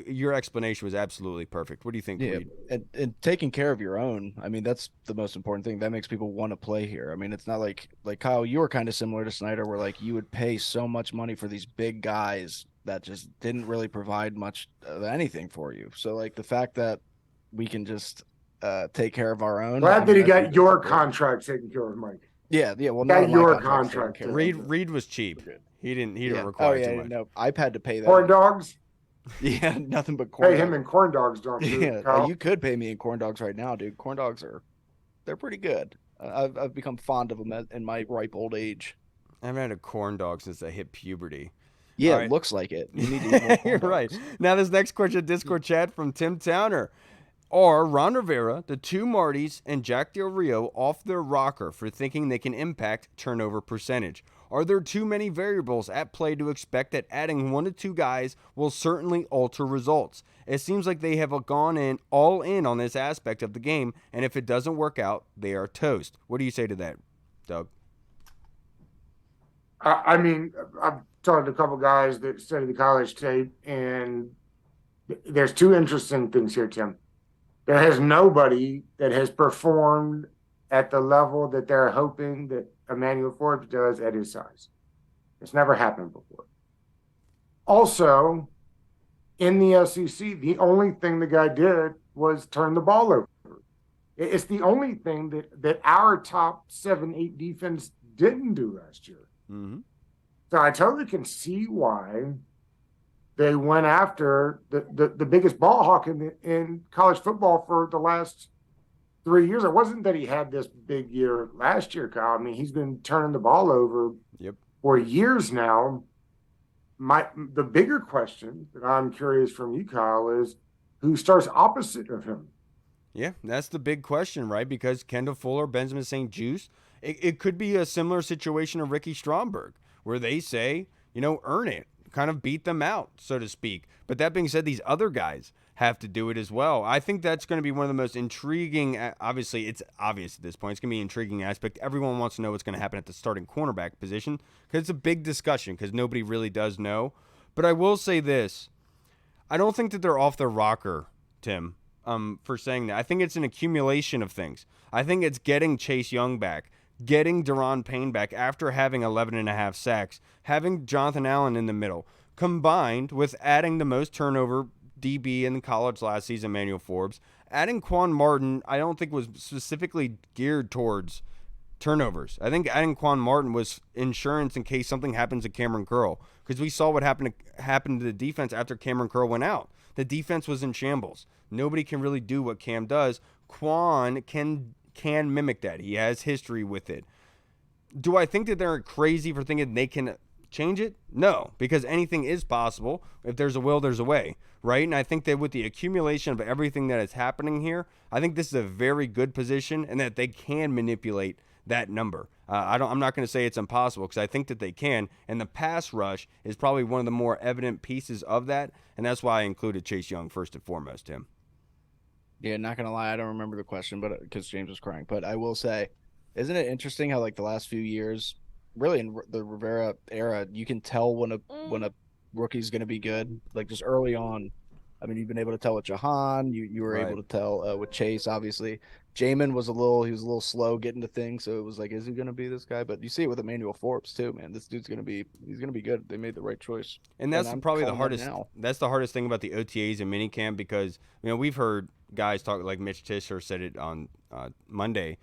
your explanation was absolutely perfect. What do you think? Yeah, and taking care of your own. I mean, that's the most important thing. That makes people want to play here. I mean, it's not like Kyle, you were kind of similar to Snyder, where like you would pay so much money for these big guys that just didn't really provide much of anything for you. So like the fact that we can just take care of our own. Glad that he got your contract taken care of, Mike. Yeah. Well, got your contract. Reed was cheap. He didn't require too much. No, I've had to pay that. Corn dogs. Yeah, nothing but corn. Pay him in corn dogs, don't you? Yeah, you could pay me in corn dogs right now, dude. Corn dogs they're pretty good. I've become fond of them in my ripe old age. I haven't had a corn dog since I hit puberty. Yeah, All it right. looks like it. You need to eat more You're corn right. dogs. Now, this next question, Discord chat from Tim Towner. Are Ron Rivera, the two Martys, and Jack Del Rio off their rocker for thinking they can impact turnover percentage? Are there too many variables at play to expect that adding 1 to 2 guys will certainly alter results? It seems like they have gone all in on this aspect of the game, and if it doesn't work out, they are toast. What do you say to that, Doug? I mean, I've talked to a couple guys that study the college tape, and there's two interesting things here, Tim. There has nobody that has performed at the level that they're hoping that Emmanuel Forbes does at his size. It's never happened before. Also, in the SEC, the only thing the guy did was turn the ball over. It's the only thing that our top 7-8 defense didn't do last year. Mm-hmm. So I totally can see why they went after the biggest ball hawk in college football for the last 3 years. It wasn't that he had this big year last year, Kyle. I mean, he's been turning the ball over for years now. The bigger question that I'm curious from you, Kyle, is who starts opposite of him? Yeah, that's the big question, right? Because Kendall Fuller, Benjamin St. Juste, it could be a similar situation of Ricky Strasburg, where they say, earn it, kind of beat them out, so to speak. But that being said, these other guys have to do it as well. I think that's going to be one of the most intriguing, obviously, it's obvious at this point, it's going to be an intriguing aspect. Everyone wants to know what's going to happen at the starting cornerback position, because it's a big discussion, because nobody really does know. But I will say this, I don't think that they're off their rocker, Tim, for saying that. I think it's an accumulation of things. I think it's getting Chase Young back, getting Daron Payne back after having 11.5 sacks, having Jonathan Allen in the middle, combined with adding the most turnover DB in college last season, Emmanuel Forbes. Adding Quan Martin, I don't think was specifically geared towards turnovers. I think adding Quan Martin was insurance in case something happens to Cameron Curl, because we saw what happened to the defense after Cameron Curl went out. The defense was in shambles. Nobody can really do what Cam does. Quan can mimic that. He has history with it. Do I think that they're crazy for thinking they can change it? No, because anything is possible. If there's a will, there's a way, right? And I think that with the accumulation of everything that is happening here, I think this is a very good position, and that they can manipulate that number. I'm not going to say it's impossible, because I think that they can, and the pass rush is probably one of the more evident pieces of that, and that's why I included Chase Young first and foremost, Tim. Yeah, not gonna lie, I don't remember the question, but because James was crying. But I will say, isn't it interesting how the last few years, really in the Rivera era, you can tell when a rookie's gonna be good, just early on. I mean, you've been able to tell with Jahan, you were able to tell with Chase, obviously. Jamin was a little slow getting to things, so it was is he gonna be this guy? But you see it with Emmanuel Forbes too, man. This dude's he's gonna be good. They made the right choice, and that's probably the hardest. Now. That's the hardest thing about the OTAs and minicamp, because we've heard guys talk, like Mitch Tischer said it on Monday.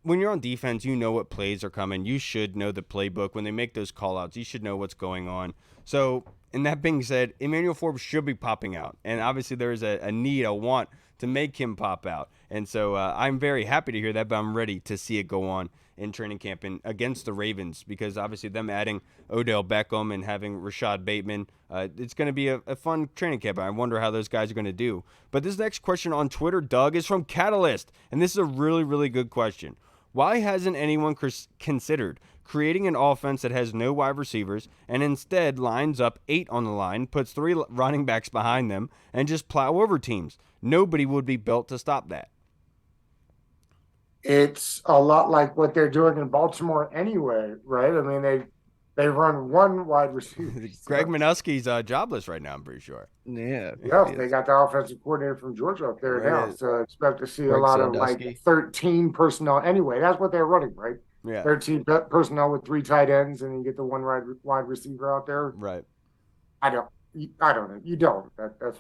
When you're on defense, you know what plays are coming. You should know the playbook. When they make those call-outs, you should know what's going on. So, and that being said, Emmanuel Forbes should be popping out. And obviously there is a need, a want to make him pop out. And so I'm very happy to hear that, but I'm ready to see it go on in training camp and against the Ravens, because obviously them adding Odell Beckham and having Rashad Bateman, it's going to be a fun training camp. I wonder how those guys are going to do. But this next question on Twitter, Doug, is from Catalyst, and this is a really, really good question. Why hasn't anyone considered creating an offense that has no wide receivers and instead lines up 8 on the line, puts 3 running backs behind them, and just plow over teams? Nobody would be built to stop that. It's a lot like what they're doing in Baltimore anyway, right? I mean, they run one wide receiver. Greg Minuski's jobless right now, I'm pretty sure. Yeah. They got the offensive coordinator from Georgia up there now. So expect to see Greg a lot Sandusky. of 13 personnel anyway. That's what they're running, right? Yeah. 13 personnel with 3 tight ends, and you get the one wide receiver out there. Right. I don't know. You don't. That's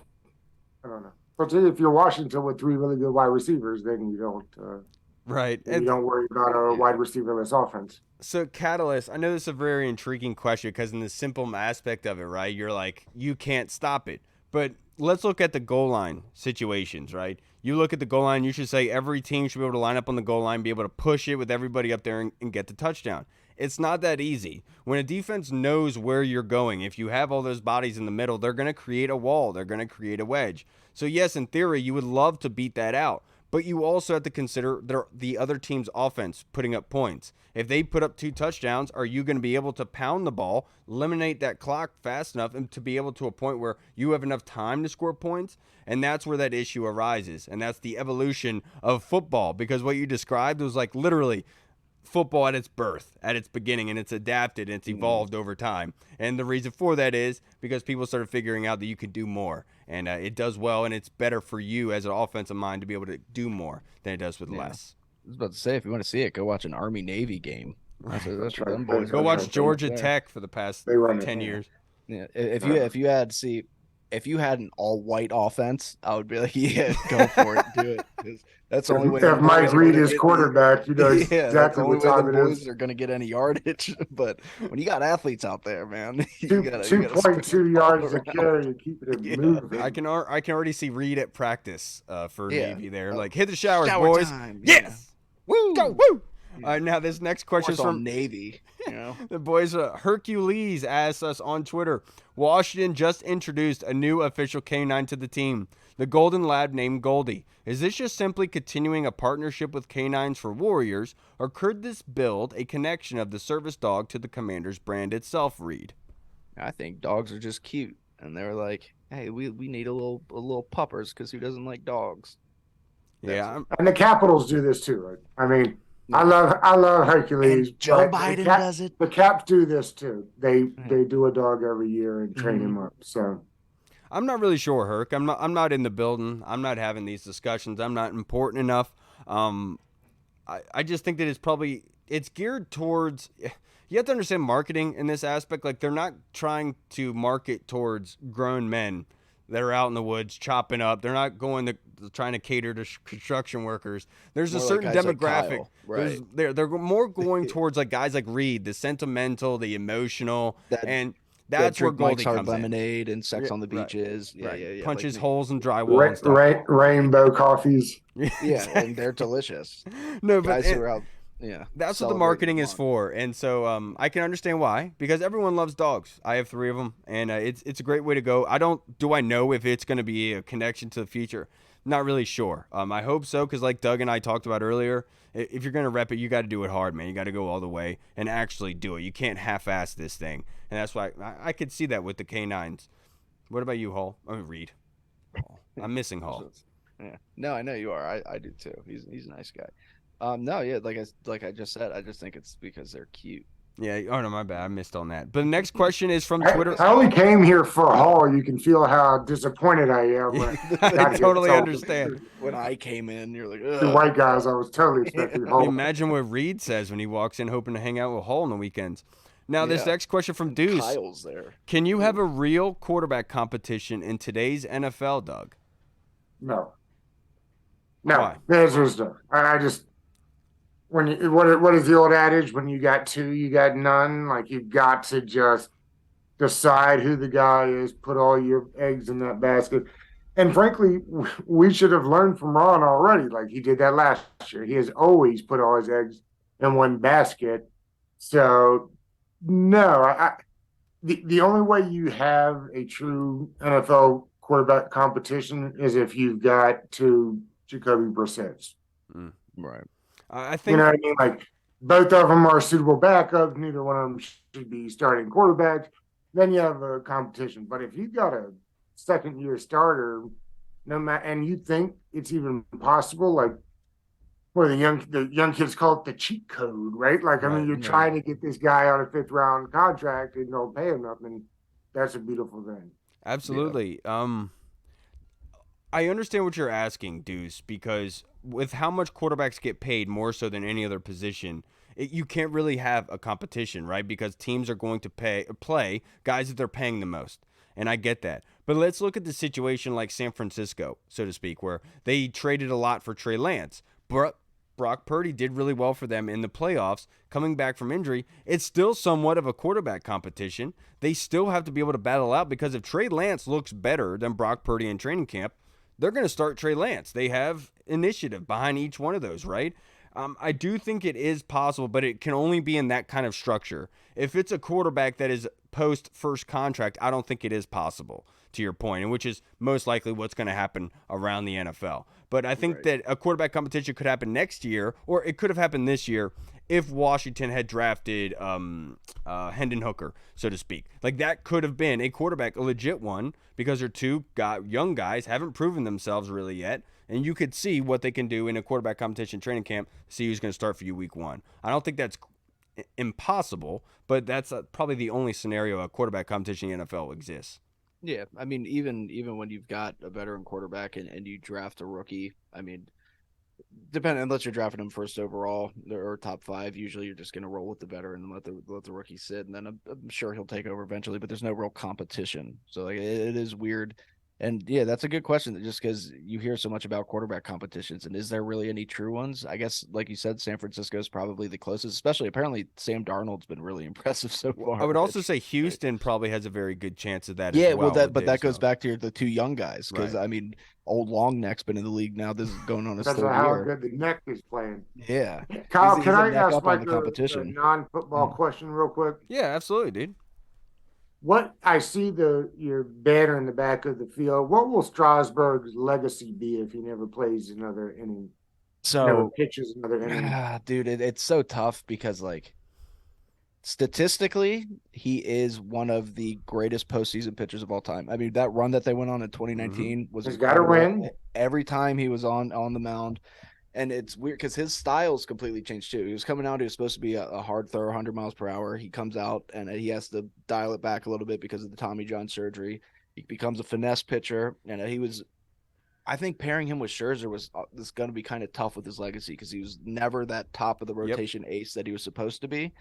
I don't know. But if you're Washington with 3 really good wide receivers, then you don't. Right. You don't worry about a wide receiverless offense. So, Catalyst, I know this is a very intriguing question, because in the simple aspect of it, right, you're like, you can't stop it. But let's look at the goal line situations, right? You look at the goal line, you should say every team should be able to line up on the goal line, be able to push it with everybody up there and get the touchdown. It's not that easy. When a defense knows where you're going, if you have all those bodies in the middle, they're going to create a wall. They're going to create a wedge. So, yes, in theory, you would love to beat that out. But you also have to consider the other team's offense putting up points. If they put up 2 touchdowns, are you going to be able to pound the ball, eliminate that clock fast enough, and to be able to a point where you have enough time to score points? And that's where that issue arises. And that's the evolution of football, because what you described was like literally football at its birth, at its beginning, and it's adapted and it's evolved over time. And the reason for that is because people started figuring out that you can do more, and it does well, and it's better for you as an offensive mind to be able to do more than it does with less. I was about to say, if you want to see it, go watch an Army-Navy game. That's what them boys Go are watch doing Georgia there. Tech for the past They run 10 it. years. Yeah, if you had an all-white offense, I would be like, yeah, go for it, do it. 'Cause that's the only way. If Mike Reed is quarterback, you know Yeah, that's exactly the only what way time the it boys is. are going to get any yardage. But when you got athletes out there, man, you Two gotta 2.2 yards a carry and keep it Yeah. moving. I can already see Reed at practice for Yeah. Navy there. Like, hit the showers, Shower boys. time, Yes. Woo! Go, woo. All right, now this next question is Course on from Navy. You know, the boys. Hercules asked us on Twitter, Washington just introduced a new official canine to the team, the Golden Lab named Goldie. Is this just simply continuing a partnership with canines for Warriors, or could this build a connection of the service dog to the Commander's brand itself, Reed? I think dogs are just cute, and they're like, hey, we need a little puppers because who doesn't like dogs? Yeah, And the Capitals do this too, right? I mean, I love Hercules. And Joe but Biden does it. The Caps do this too. They do a dog every year and train him up. So I'm not really sure, Herc. I'm not in the building. I'm not having these discussions. I'm not important enough. I just think that it's geared towards. You have to understand marketing in this aspect. Like, they're not trying to market towards grown men that are out in the woods chopping up. They're not trying to cater to construction workers. There's More a like certain guys like demographic. Kyle, right. They're more going towards like guys like Reed, the sentimental, the emotional, and that's where drink Goldie Mike's Hard comes in. Lemonade and Sex on the right, Beaches. Yeah, Right. yeah. Punches like holes in drywall and stuff. rainbow coffees. Yeah, and they're delicious. No, but Guys who are out. Yeah, that's what the marketing is for, and so I can understand why, because everyone loves dogs. I have 3 of them, and it's a great way to go. Do I know if it's going to be a connection to the future? Not really sure. I hope so, because like Doug and I talked about earlier, if you're going to rep it, you got to do it hard, man. You got to go all the way and actually do it. You can't half-ass this thing, and that's why I could see that with the canines. What about you, Hall? I mean, Reed. Hall. I'm missing Hall. Yeah, no, I know you are. I do too. He's a nice guy. No, yeah, like I just said, I just think it's because they're cute. Yeah. Oh no, my bad. I missed on that. But the next question is from Twitter. I only came here for Hall. You can feel how disappointed I am. I totally understand. When I came in, you're like, The white guys, I was totally expecting Hall. Imagine what Reed says when he walks in hoping to hang out with Hall on the weekends. Now, this next question from Deuce. Kyle's there. Can you have a real quarterback competition in today's NFL, Doug? No. Why? There's just no. I just what is the old adage? When you got 2, you got none. Like, you've got to just decide who the guy is, put all your eggs in that basket. And frankly, we should have learned from Ron already. Like, he did that last year. He has always put all his eggs in one basket. So no, the only way you have a true NFL quarterback competition is if you've got 2 Jacoby Brissett's. Right. I think, you know what I mean? Like, both of them are suitable backups. Neither one of them should be starting quarterbacks. Then you have a competition. But if you've got a second-year starter, no matter, and you think it's even possible, like, well, the young kids call it the cheat code, right? Like, I mean, you're trying to get this guy on a 5th-round contract and don't pay him nothing. That's a beautiful thing. Absolutely. Yeah. I understand what you're asking, Deuce, because with how much quarterbacks get paid more so than any other position, you can't really have a competition, right? Because teams are going to play guys that they're paying the most. And I get that. But let's look at the situation like San Francisco, so to speak, where they traded a lot for Trey Lance. Brock Purdy did really well for them in the playoffs, coming back from injury. It's still somewhat of a quarterback competition. They still have to be able to battle out, because if Trey Lance looks better than Brock Purdy in training camp, they're going to start Trey Lance. They have initiative behind each one of those, right? I do think it is possible, but it can only be in that kind of structure. If it's a quarterback that is post first contract, I don't think it is possible, to your point, and which is most likely what's going to happen around the NFL. But I think that a quarterback competition could happen next year, or it could have happened this year if Washington had drafted Hendon Hooker, so to speak. Like, that could have been a quarterback, a legit one, because they're two young guys, haven't proven themselves really yet, and you could see what they can do in a quarterback competition training camp, see who's going to start for you week 1. I don't think that's impossible, but that's probably the only scenario a quarterback competition in the NFL exists. Yeah, I mean, even when you've got a veteran quarterback and you draft a rookie, I mean, depending, unless you're drafting him first overall or top 5, usually you're just going to roll with the veteran and let the rookie sit, and then I'm sure he'll take over eventually. But there's no real competition, so like it is weird. And yeah, that's a good question. Just because you hear so much about quarterback competitions, and is there really any true ones? I guess, like you said, San Francisco is probably the closest. Especially, apparently, Sam Darnold's been really impressive so far. I would also say Houston probably has a very good chance of that. Yeah, as well. That goes back to the 2 young guys, because I mean, old long neck's been in the league now. This is going on his third year. That's how good the neck is playing. Yeah, Kyle, can I ask like a non-football question real quick? Yeah, absolutely, dude. What I see your banner in the back of the field. What will Strasburg's legacy be if he never plays another inning? So never pitches another inning. Dude, it's so tough because, like, statistically, he is one of the greatest postseason pitchers of all time. I mean, that run that they went on in 2019 was he's got to win every time he was on the mound. And it's weird because his style's completely changed too. He was coming out, he was supposed to be a hard thrower, 100 miles per hour. He comes out and he has to dial it back a little bit because of the Tommy John surgery. He becomes a finesse pitcher, and I think pairing him with Scherzer was going to be kind of tough with his legacy because he was never that top of the rotation ace that he was supposed to be.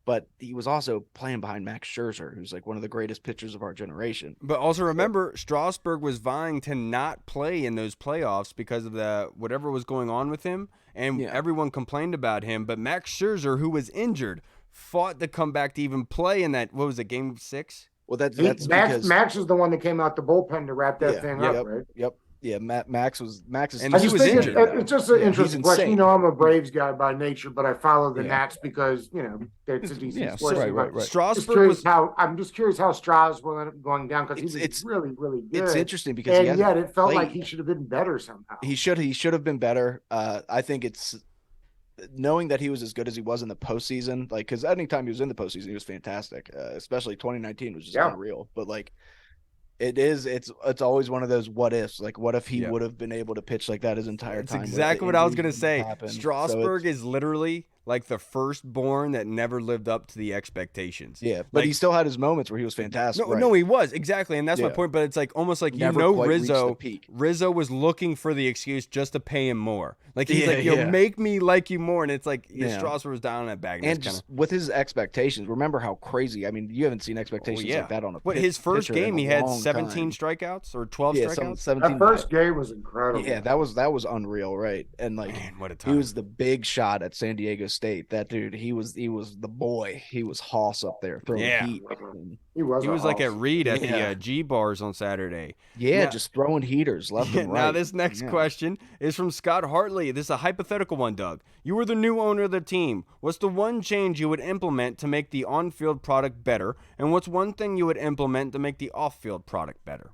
But he was also playing behind Max Scherzer, who's like one of the greatest pitchers of our generation. But also remember, Strasburg was vying to not play in those playoffs because of whatever was going on with him, and everyone complained about him. But Max Scherzer, who was injured, fought to come back to even play in that, what was it, Game 6? Well, that's Max is the one that came out the bullpen to wrap that thing up, right? Yep. Yeah, Max is, and he was injured. It's just an interesting question. You know, I'm a Braves guy by nature, but I follow the Nats because it's a decent sports. Right. Strasburg I'm just curious how Strasburg ended up going down because he's really, really good. It's interesting because yet it felt like he should have been better somehow. He should have been better. I think it's knowing that he was as good as he was in the postseason, like, because anytime he was in the postseason, he was fantastic. Especially 2019 was just unreal. But like, it's always one of those what ifs. Like, what if he would have been able to pitch like that his entire time? That's exactly what I was going to say. Strasburg is literally like the firstborn that never lived up to the expectations. Yeah, but he still had his moments where he was fantastic. No, he was, exactly, and that's my point. But it's like almost like Rizzo was looking for the excuse just to pay him more. Like he's like, make me like you more, and it's like Strasburg was down in that bag. And just with his expectations, remember how crazy. I mean, you haven't seen expectations like that on a. What, his first game, he had 17 strikeouts or 12 strikeouts. 17. That first game was incredible. Yeah, that was unreal, right? And like, what a time. He was the big shot at San Diego State. That dude, he was the boy. He was Hoss up there throwing heat. He was like at Reed at the G bars on Saturday. Yeah, just throwing heaters left and right. Now this next question is from Scott Hartley. This is a hypothetical one, Doug. You were the new owner of the team. What's the one change you would implement to make the on-field product better? And what's one thing you would implement to make the off-field product better?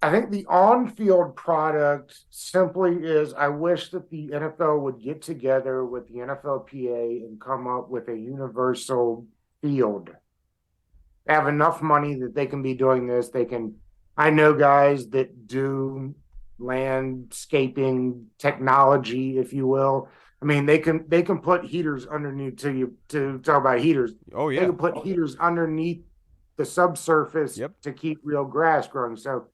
I think the on-field product simply is, I wish that the NFL would get together with the NFLPA and come up with a universal field. They have enough money that they can be doing this. I know guys that do landscaping technology, if you will. I mean, they can put heaters underneath to talk about heaters. Oh yeah. They can put heaters underneath the subsurface to keep real grass growing. So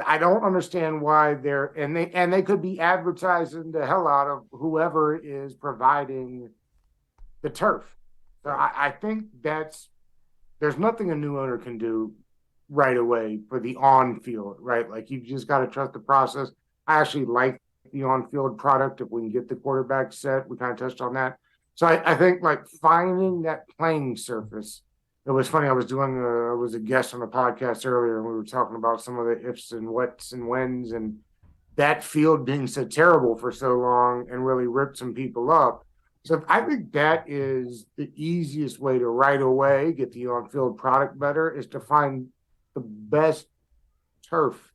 I don't understand why they could be advertising the hell out of whoever is providing the turf. So I think there's nothing a new owner can do right away for the on-field, right? Like, you've just got to trust the process. I actually like the on-field product if we can get the quarterback set. We kind of touched on that. So I think, like, finding that playing surface. It was funny. I was a guest on a podcast earlier, and we were talking about some of the ifs and whats and whens, and that field being so terrible for so long and really ripped some people up. So I think that is the easiest way to right away get the on-field product better, is to find the best turf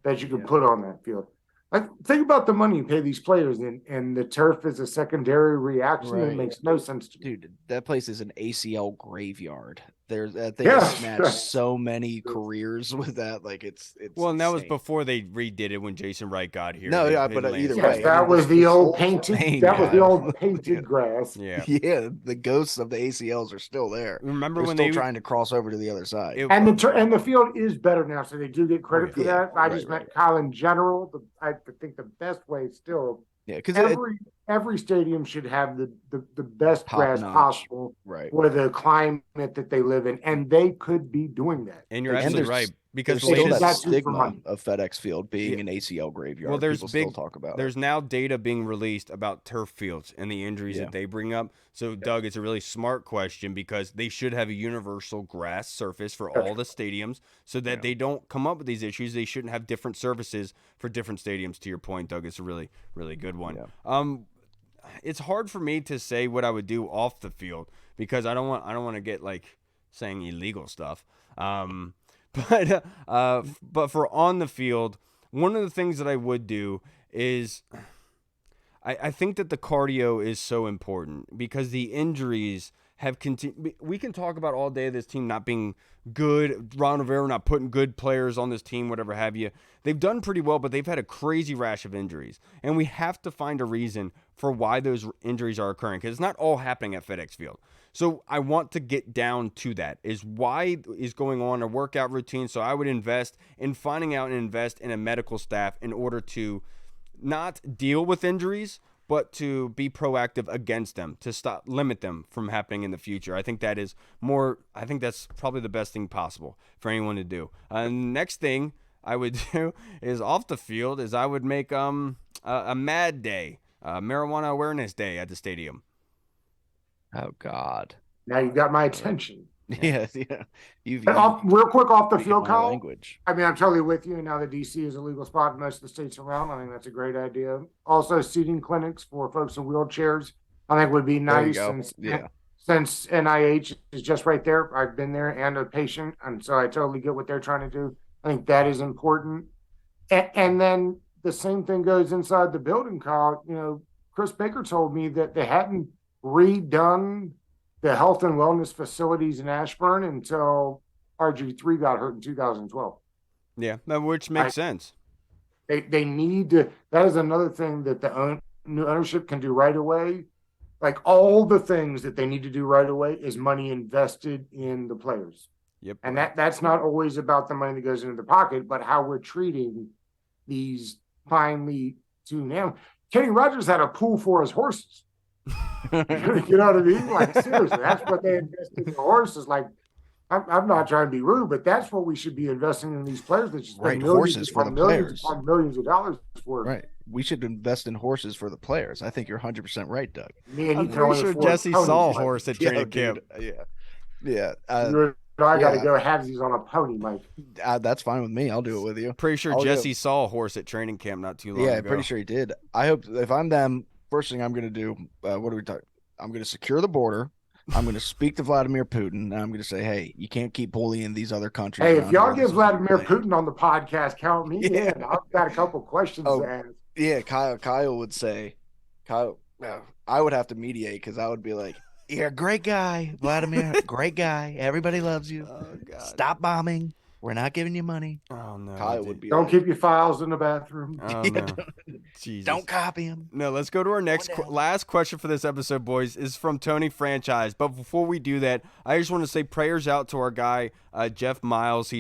that you can put on that field. Like, think about the money you pay these players, and the turf is a secondary reaction. Right. It makes no sense to me. Dude, that place is an ACL graveyard. They just snatched so many careers with that. Like it's well, and that was insane. before they redid it when Jason Wright got here. No, They yeah, paid but either Lance. way, That was the old painted. paint, That was the yeah. old painted grass. Yeah. Yeah, the ghosts of the ACLs are still there. Remember They're when still they trying to cross over to the other side. And the field is better now, so they do get credit for that. I just meant Kyle in general. I think the best way still. Yeah, because every stadium should have the best grass notch. possible, right. for the climate that they live in, and they could be doing that. And you're They absolutely should. right, because There's still latest- that That's just for stigma money. of FedEx Field being Yeah. an ACL graveyard. Well, there's People big still talk about there's it. now data being released about turf fields and the injuries that they bring up. So, Doug, it's a really smart question, because they should have a universal grass surface for all the stadiums so that they don't come up with these issues. They shouldn't have different surfaces for different stadiums. To your point, Doug, it's a really, really good one. Yeah. It's hard for me to say what I would do off the field, because I don't want to get like saying illegal stuff. But for on the field, one of the things that I would do is I think that the cardio is so important, because the injuries have continued. We can talk about all day this team not being good, Ron Rivera not putting good players on this team, whatever have you. They've done pretty well, but they've had a crazy rash of injuries. And we have to find a reason for why those injuries are occurring, because it's not all happening at FedEx Field. So I want to get down to that, is why is going on a workout routine. So I would invest in finding out and invest in a medical staff in order to not deal with injuries, but to be proactive against them, to limit them from happening in the future. I think that's probably the best thing possible for anyone to do. Next thing I would do is off the field is I would make a MAD day, Marijuana Awareness Day at the stadium. Oh God. Now you got my attention. Yeah. You've Real quick off the speaking field, my Kyle. language. I mean, I'm totally with you. Now that DC is a legal spot in most of the states around, I think that's a great idea. Also, seating clinics for folks in wheelchairs, I think would be nice. Since NIH is just right there, I've been there and a patient, and so I totally get what they're trying to do. I think that is important. And then the same thing goes inside the building, Kyle. You know, Chris Baker told me that they hadn't redone the health and wellness facilities in Ashburn until RG3 got hurt in 2012. Yeah, which makes sense. They need to. That is another thing that the new ownership can do right away. Like, all the things that they need to do right away is money invested in the players. Yep. And that's not always about the money that goes into the pocket, but how we're treating these finely tuned animals. Kenny Rogers had a pool for his horses. You know what I mean? Like, seriously, that's what they invested in the horses. Like, I'm not trying to be rude, but that's what we should be investing in these players that just spend horses for the players, millions of dollars for. Right. We should invest in horses for the players. I think you're 100% right, Doug. I'm pretty sure Jesse saw a horse at training camp. Yeah. I got to go halvesies on a pony, Mike. That's fine with me. I'll do it with you. Pretty sure Jesse saw a horse at training camp not too long ago. Yeah, pretty sure he did. I hope if I'm them, first thing I'm going to do, what do we talk? I'm going to secure the border. I'm going to speak to Vladimir Putin, and I'm going to say, hey, you can't keep bullying these other countries. Hey, if y'all get Vladimir Putin on the podcast, count me in. I've got a couple questions to ask. Yeah, Kyle would say, I would have to mediate, because I would be like, you're a great guy, Vladimir, great guy. Everybody loves you. Oh, God. Stop bombing. We're not giving you money. Oh, no. Kyle would be Don't keep your files in the bathroom. Oh, no. Jesus. Don't copy him. No, let's go to our next last question for this episode, boys, is from Tony Franchise. But before we do that, I just want to say prayers out to our guy, Jeff Miles.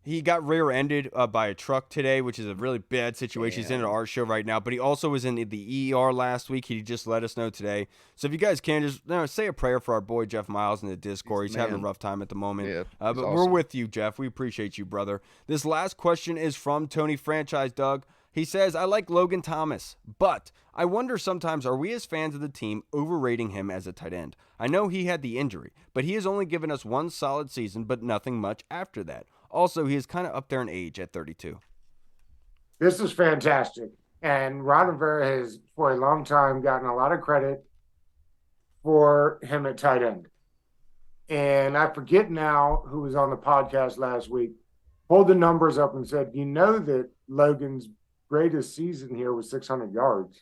He got rear-ended by a truck today, which is a really bad situation. He's in an art show right now, but he also was in the ER last week. He just let us know today. So if you guys can, just say a prayer for our boy Jeff Miles in the Discord. He's having a rough time at the moment. Yeah, but we're with you, Jeff. We appreciate you, brother. This last question is from Tony Franchise, Doug. He says, I like Logan Thomas, but I wonder sometimes, are we as fans of the team overrating him as a tight end? I know he had the injury, but he has only given us one solid season, but nothing much after that. Also, he is kind of up there in age at 32. This is fantastic. And Ron Rivera has, for a long time, gotten a lot of credit for him at tight end. And I forget now who was on the podcast last week, pulled the numbers up and said, you know that Logan's greatest season here was 600 yards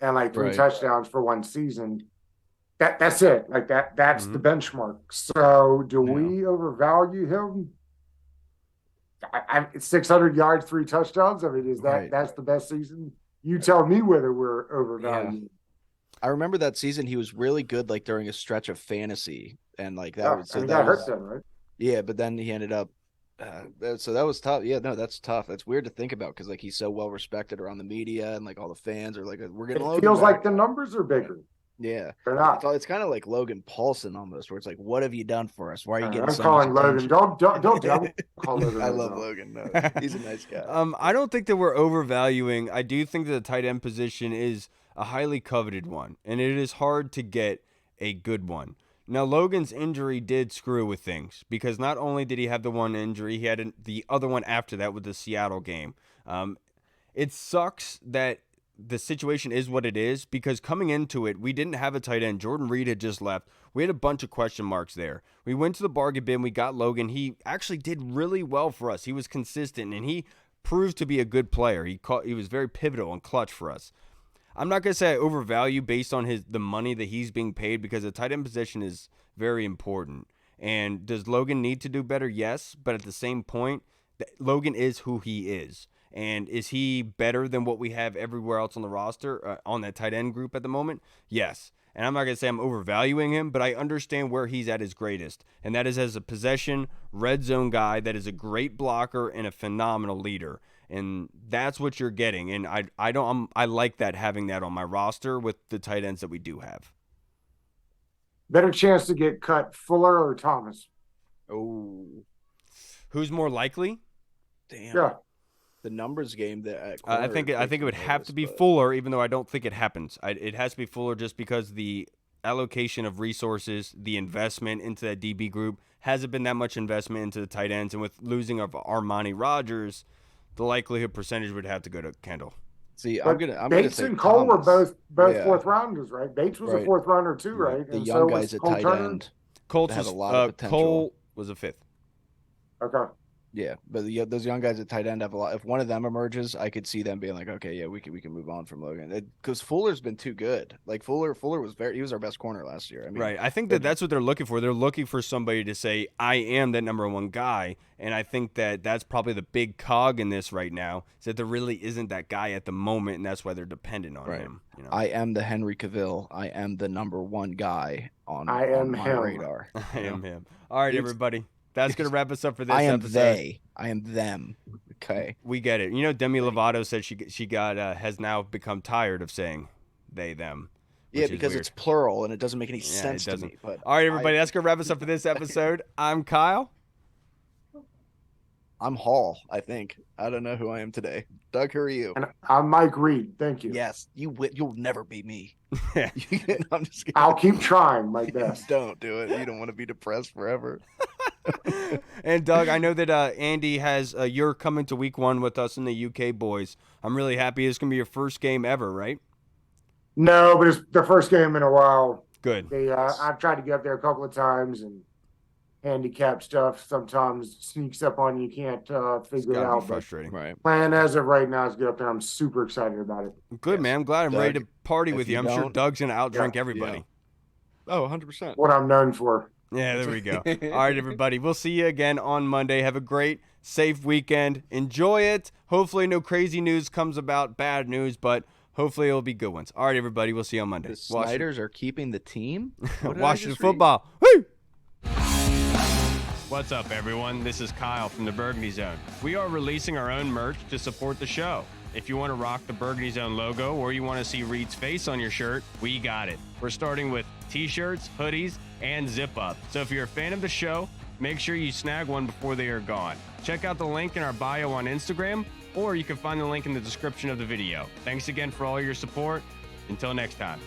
and like 3 touchdowns for one season. That's it. Like that's the benchmark. So do we overvalue him? 600 yards, 3 touchdowns. I mean, is that's the best season? You tell me whether we're overvaluing. Yeah. I remember that season he was really good, like during a stretch of fantasy, and like that was so that hurt them, right? Yeah, but then he ended up. So that was tough. Yeah, no, that's tough. That's weird to think about because like he's so well respected around the media and like all the fans are like, we're getting. It feels like the numbers are bigger. Yeah, they're not. It's kind of like Logan Paulson almost, where it's like, what have you done for us? Why are you getting? I'm calling Logan. Don't call Logan. I love Logan. No, he's a nice guy. I don't think that we're overvaluing. I do think that the tight end position is a highly coveted one, and it is hard to get a good one. Now, Logan's injury did screw with things because not only did he have the one injury, he had the other one after that with the Seattle game. It sucks that the situation is what it is because coming into it, we didn't have a tight end. Jordan Reed had just left. We had a bunch of question marks there. We went to the bargain bin. We got Logan. He actually did really well for us. He was consistent, and he proved to be a good player. He was very pivotal and clutch for us. I'm not going to say I overvalue based on the money that he's being paid because the tight end position is very important. And does Logan need to do better? Yes, but at the same point, Logan is who he is. And is he better than what we have everywhere else on the roster, on that tight end group at the moment? Yes. And I'm not going to say I'm overvaluing him, but I understand where he's at his greatest. And that is as a possession, red zone guy that is a great blocker and a phenomenal leader. And that's what you're getting. And I like that, having that on my roster with the tight ends that we do have. Better chance to get cut, Fuller or Thomas? Oh. Who's more likely? Damn. Yeah. The numbers game that I think it would have to be Fuller, even though I don't think it happens. It has to be Fuller just because the allocation of resources, the investment into that DB group hasn't been that much investment into the tight ends, and with losing of Armani Rogers, the likelihood percentage would have to go to Kendall. See, Bates and Cole were both fourth rounders, right? Bates was a fourth rounder too, right? The young guys at tight end. Colts has a lot of potential. Cole was a 5th. Okay. Yeah, but those young guys at tight end have a lot. If one of them emerges, I could see them being like, okay, yeah, we can move on from Logan because Fuller's been too good. Like Fuller was he was our best corner last year. I mean, right. I think that's what they're looking for. They're looking for somebody to say, I am that number one guy, and I think that's probably the big cog in this right now. Is that there really isn't that guy at the moment, and that's why they're dependent on him. You know? I am the Henry Cavill. I am the number one guy on my radar. I am him. All right, everybody. That's going to wrap us up for this episode. I am them. Okay. We get it. You know, Demi Lovato said she has now become tired of saying they, them. Yeah, because it's plural and it doesn't make any sense to me. But all right, everybody. That's going to wrap us up for this episode. I'm Kyle. I'm Hall, I think. I don't know who I am today. Doug, who are you? And I'm Mike Reed. Thank you. Yes, you'll never be me. I'm just kidding. I'll keep trying my best. Don't do it. You don't want to be depressed forever. And Doug, I know that Andy has you're coming to week 1 with us in the UK boys. I'm really happy. It's gonna be your first game ever, right? No, but it's the first game in a while. Good. I've tried to get up there a couple of times, and handicap stuff sometimes sneaks up on you. You can't figure it out. Frustrating. Right. Plan as of right now is get up there. I'm super excited about it. Good, man. I'm glad I'm ready to party with you. I'm sure Doug's gonna outdrink everybody. Yeah. Oh, 100%. What I'm known for. Yeah, there we go. All right, everybody. We'll see you again on Monday. Have a great, safe weekend. Enjoy it. Hopefully no crazy news comes about, bad news, but hopefully it'll be good ones. All right, everybody. We'll see you on Monday. The Sliders are keeping the team? Washington football. Woo! What's up, everyone? This is Kyle from the Burgundy Zone. We are releasing our own merch to support the show. If you want to rock the Burgundy Zone logo or you want to see Reed's face on your shirt, we got it. We're starting with t-shirts, hoodies, and zip-up. So if you're a fan of the show, make sure you snag one before they are gone. Check out the link in our bio on Instagram, or you can find the link in the description of the video. Thanks again for all your support. Until next time.